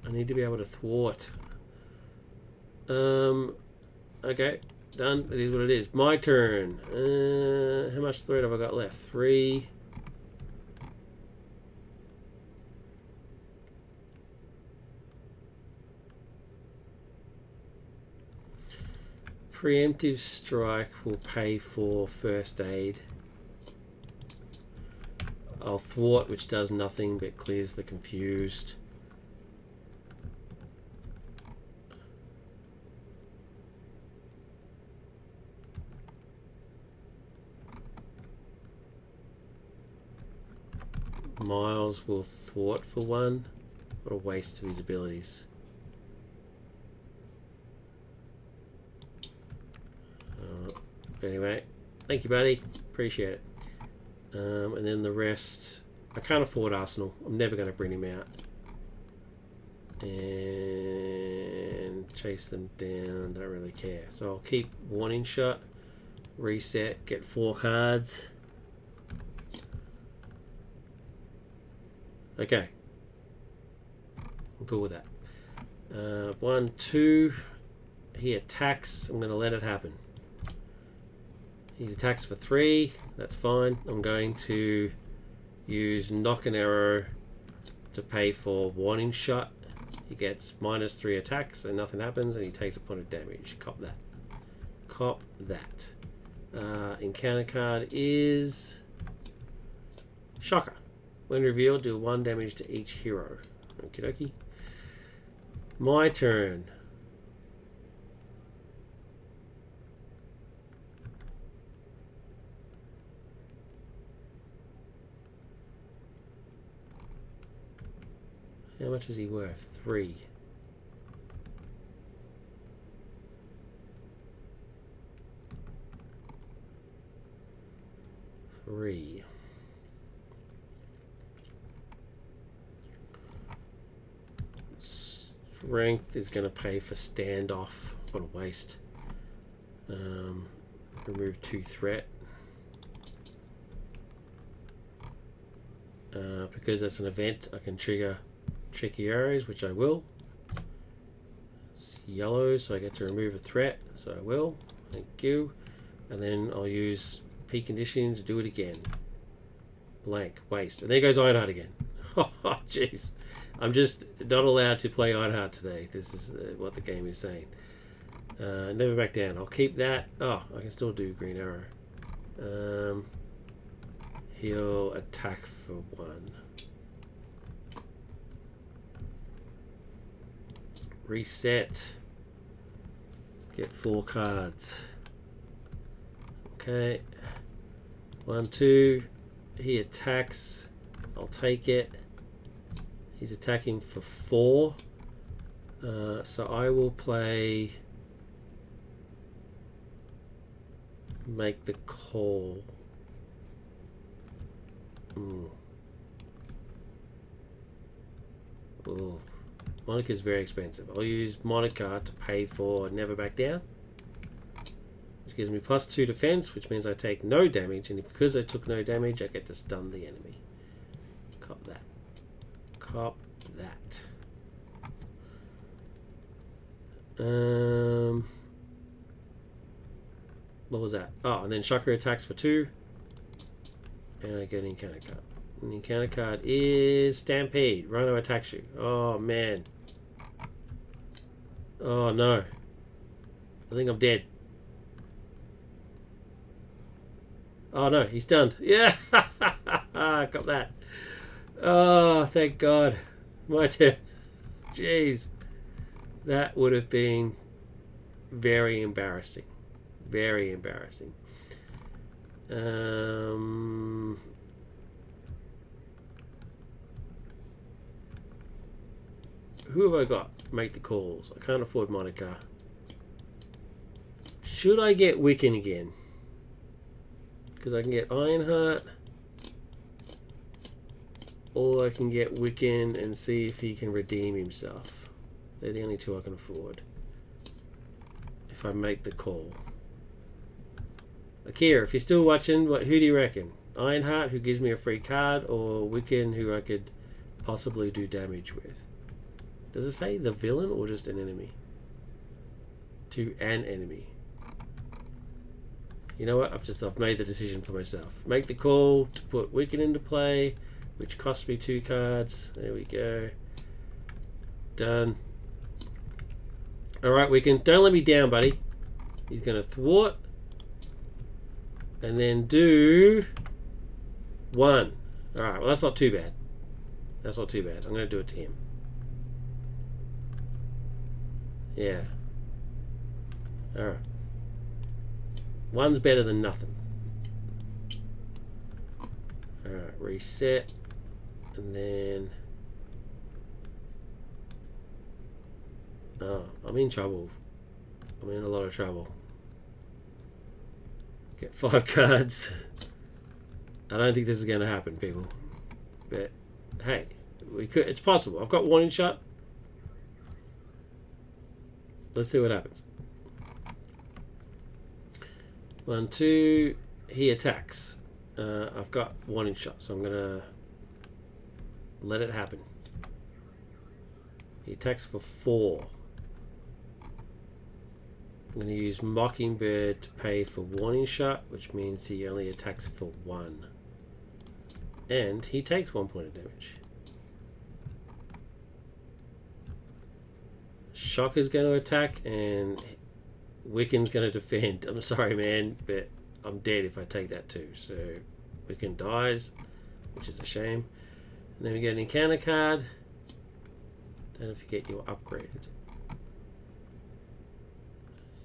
Speaker 1: I need to be able to thwart. Okay, done. It is what it is. My turn. How much threat have I got left? 3. Preemptive strike will pay for first aid. I'll thwart, which does nothing but clears the confused. Miles will thwart for 1. What a waste of his abilities. But anyway, thank you, buddy. Appreciate it. And then the rest, I can't afford Arsenal. I'm never going to bring him out. And chase them down. Don't really care. So I'll keep warning shot. Reset. Get 4 cards. Okay. I'm cool with that. 1, 2. He attacks. I'm going to let it happen. He attacks for 3. That's fine. I'm going to Use Knock and Arrow to pay for Warning Shot. He gets -3 attacks, so nothing happens, and he takes a point of damage. Cop that. Cop that. Encounter card is Shocker. When revealed, do 1 damage to each hero. Okie dokie. My turn. How much is he worth? 3. Strength is going to pay for standoff. What a waste. Remove 2 threat. Because that's an event, I can trigger Tricky Arrows, which I will. It's yellow, so I get to remove a threat, so I will. Thank you. And then I'll use P conditioning to do it again. Blank, waste. And there goes Ironheart again. Oh, jeez. I'm just not allowed to play Ironheart today. This is what the game is saying. Never back down. I'll keep that. Oh, I can still do Green Arrow. He'll attack for 1. Reset. Get 4 cards. Okay. 1, 2. He attacks. I'll take it. He's attacking for 4. So I will play Make the Call. Oh, Monica is very expensive. I'll use Monica to pay for Never Back Down, which gives me +2 defense, which means I take no damage, and because I took no damage, I get to stun the enemy. Cop that. Cop that. What was that? Oh, and then Shocker attacks for 2. And I get an encounter card. And the encounter card is Stampede. Rhino attacks you. Oh, man. Oh, no. I think I'm dead. Oh, no. He's stunned. Yeah. Got that. Oh, thank God. My turn. Jeez. That would have been very embarrassing. Very embarrassing. Who have I got? Make the calls. I can't afford Monica. Should I get Wiccan again? Because I can get Ironheart. Or I can get Wiccan and see if he can redeem himself. They're the only 2 I can afford. If I make the call. Akira, if you're still watching, who do you reckon? Ironheart, who gives me a free card, or Wiccan, who I could possibly do damage with? Does it say the villain or just an enemy? To an enemy. You know what? I've made the decision for myself. Make the call to put Wiccan into play, which costs me 2 cards. There we go. Done. Alright, Wiccan, don't let me down, buddy. He's going to thwart. And then do 1. Alright, well that's not too bad. That's not too bad. I'm going to do it to him. Yeah. Alright. 1's better than nothing. Alright, reset. And then... Oh, I'm in trouble. I'm in a lot of trouble. Get 5 cards. I don't think this is going to happen, people. But, hey, we could. It's possible. I've got Warning Shot. Let's see what happens. 1, 2. He attacks. I've got Warning Shot, so I'm going to let it happen. He attacks for 4. I'm going to use Mockingbird to pay for Warning Shot, which means he only attacks for 1. And he takes 1 point of damage. Shocker's going to attack, and Wiccan's going to defend. I'm sorry, man, but I'm dead if I take that too. So Wiccan dies, which is a shame. And then we get an encounter card. Don't forget you're upgraded.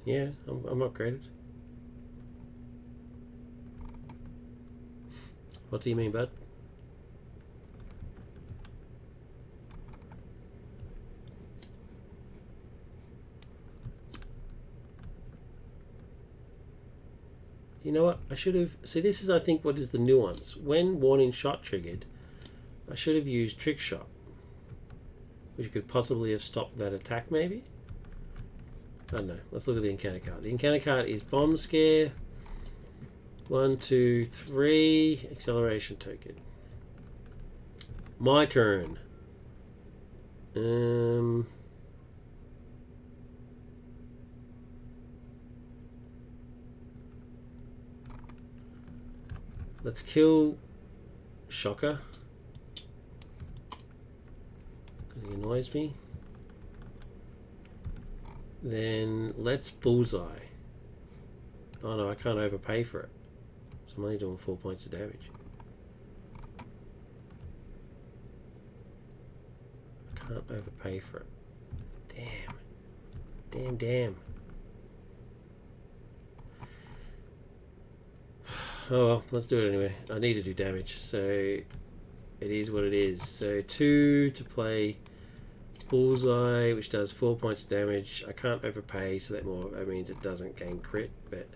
Speaker 1: Yeah, I'm upgraded. What do you mean, bud? You know what? I should have... See, this is, I think, what is the nuance. When warning shot triggered, I should have used trick shot, which could possibly have stopped that attack, maybe? I don't know. Let's look at the encounter card. The encounter card is Bomb Scare. 1, 2, 3. Acceleration token. My turn. Let's kill Shocker. Because he annoys me. Then let's Bullseye. Oh no, I can't overpay for it. So I'm only doing 4 points of damage. I can't overpay for it. Damn. Oh well, let's do it anyway. I need to do damage, so it is what it is. So 2 to play Bullseye, which does 4 points of damage. I can't overpay, so that means it doesn't gain crit, but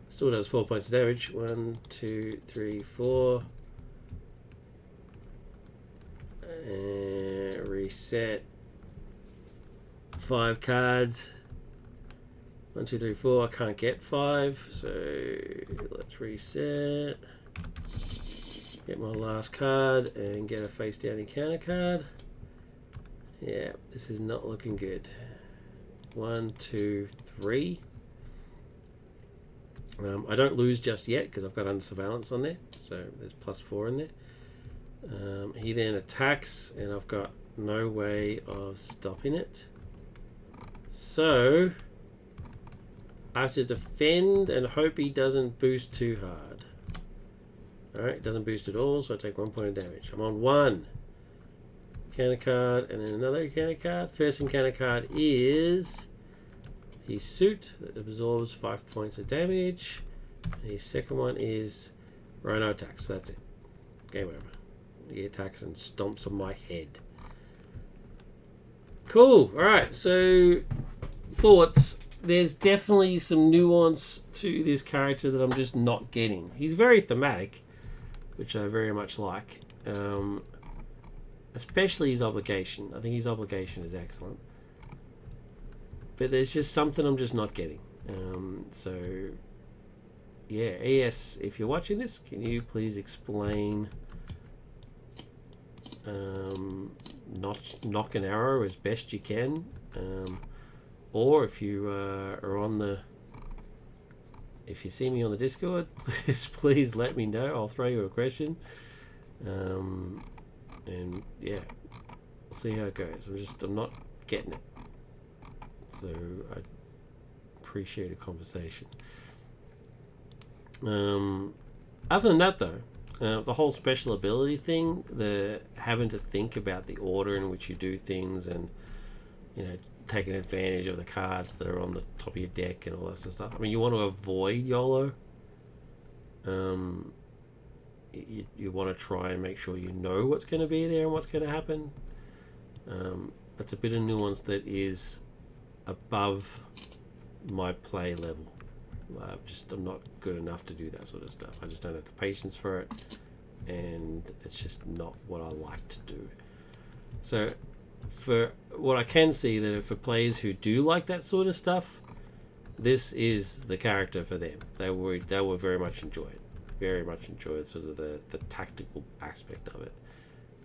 Speaker 1: still does 4 points of damage. 1, 2, 3, 4. And reset. 5 cards. 1, 2, 3, 4. I can't get 5, so let's reset. Get my last card and get a face down encounter card. Yeah, this is not looking good. 1, 2, 3. I don't lose just yet because I've got under surveillance on there, so there's +4 in there. He then attacks, and I've got no way of stopping it. So I have to defend and hope he doesn't boost too hard. Alright, it doesn't boost at all, so I take 1 point of damage. I'm on 1. Encounter card, and then another encounter card. First encounter card is his suit that absorbs 5 points of damage. And his second one is Rhino attacks. So that's it. Game over. He attacks and stomps on my head. Cool. Alright, so thoughts. There's definitely some nuance to this character that I'm just not getting. He's very thematic, which I very much like. Especially his obligation. I think his obligation is excellent. But there's just something I'm just not getting. So, yeah, ES, if you're watching this, can you please explain knock an arrow as best you can? Or if you are on the... If you see me on the Discord, please let me know. I'll throw you a question. And yeah, we'll see how it goes. I'm not getting it. So I appreciate a conversation. Other than that though, the whole special ability thing, the having to think about the order in which you do things and, you know, taking advantage of the cards that are on the top of your deck and all that sort of stuff. I mean, you want to avoid YOLO. You want to try and make sure you know what's going to be there and what's going to happen. That's a bit of nuance that is above my play level. I'm not good enough to do that sort of stuff. I just don't have the patience for it, and it's just not what I like to do. So for what I can see, that for players who do like that sort of stuff, this is the character for them. They will very much enjoy it. Very much enjoy sort of the tactical aspect of it.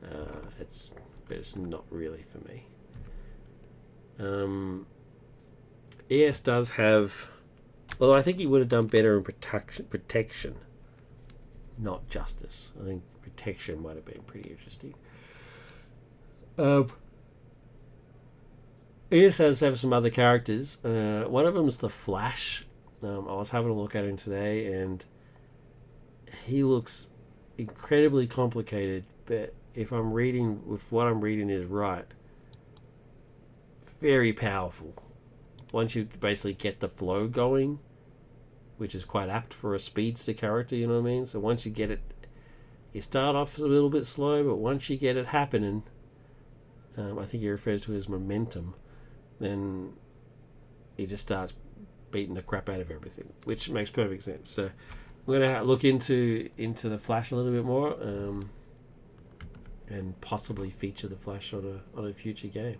Speaker 1: But it's not really for me. ES does have, although I think he would have done better in protection, not justice. I think protection might have been pretty interesting. He just has some other characters. One of them is the Flash. I was having a look at him today, and he looks incredibly complicated. But if what I'm reading is right, very powerful. Once you basically get the flow going, which is quite apt for a speedster character, you know what I mean? So once you get it, you start off a little bit slow, but once you get it happening, I think he refers to it as momentum, then he just starts beating the crap out of everything, which makes perfect sense. So I'm going to look into the Flash a little bit more, and possibly feature the Flash on a future game.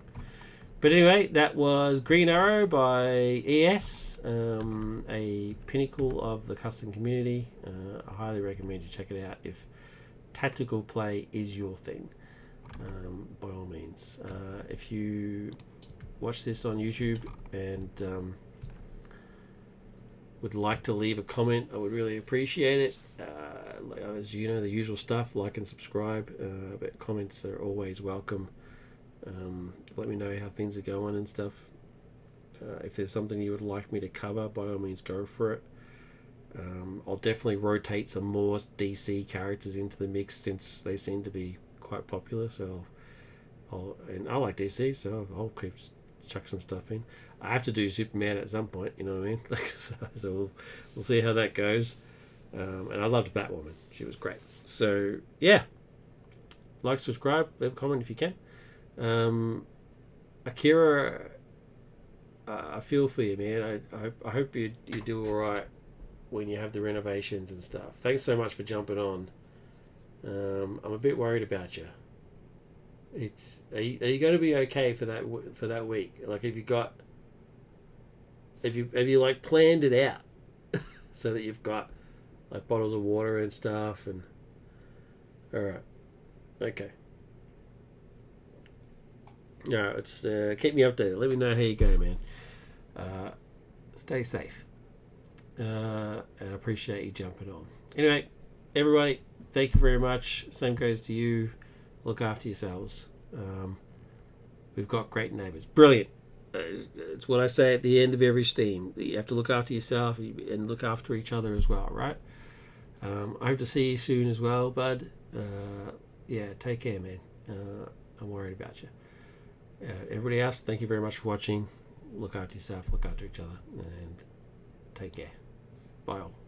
Speaker 1: But anyway, that was Green Arrow by ES, a pinnacle of the custom community. I highly recommend you check it out if tactical play is your thing, by all means. If you watch this on YouTube and would like to leave a comment, I would really appreciate it. As you know, the usual stuff, like and subscribe, but comments are always welcome. Let me know how things are going and stuff. If there's something you would like me to cover, by all means go for it. I'll definitely rotate some more DC characters into the mix since they seem to be quite popular. So I like DC, so I'll keep chuck some stuff in. I have to do Superman at some point, you know what I mean? So we'll see how that goes. And I loved Batwoman; she was great. So yeah, like, subscribe, leave a comment if you can. Akira, I feel for you, man. I hope you do all right when you have the renovations and stuff. Thanks so much for jumping on. I'm a bit worried about you. Are you going to be okay for that week? Like, have you like planned it out so that you've got like bottles of water and stuff? And all right, okay. All right, let's keep me updated. Let me know how you go, man. Stay safe. And I appreciate you jumping on. Anyway, everybody, thank you very much. Same goes to you. Look after yourselves. We've got great neighbours. Brilliant. It's what I say at the end of every stream. You have to look after yourself and look after each other as well, right? I hope to see you soon as well, bud. Yeah, take care, man. I'm worried about you. Everybody else, thank you very much for watching. Look after yourself, look after each other, and take care. Bye all.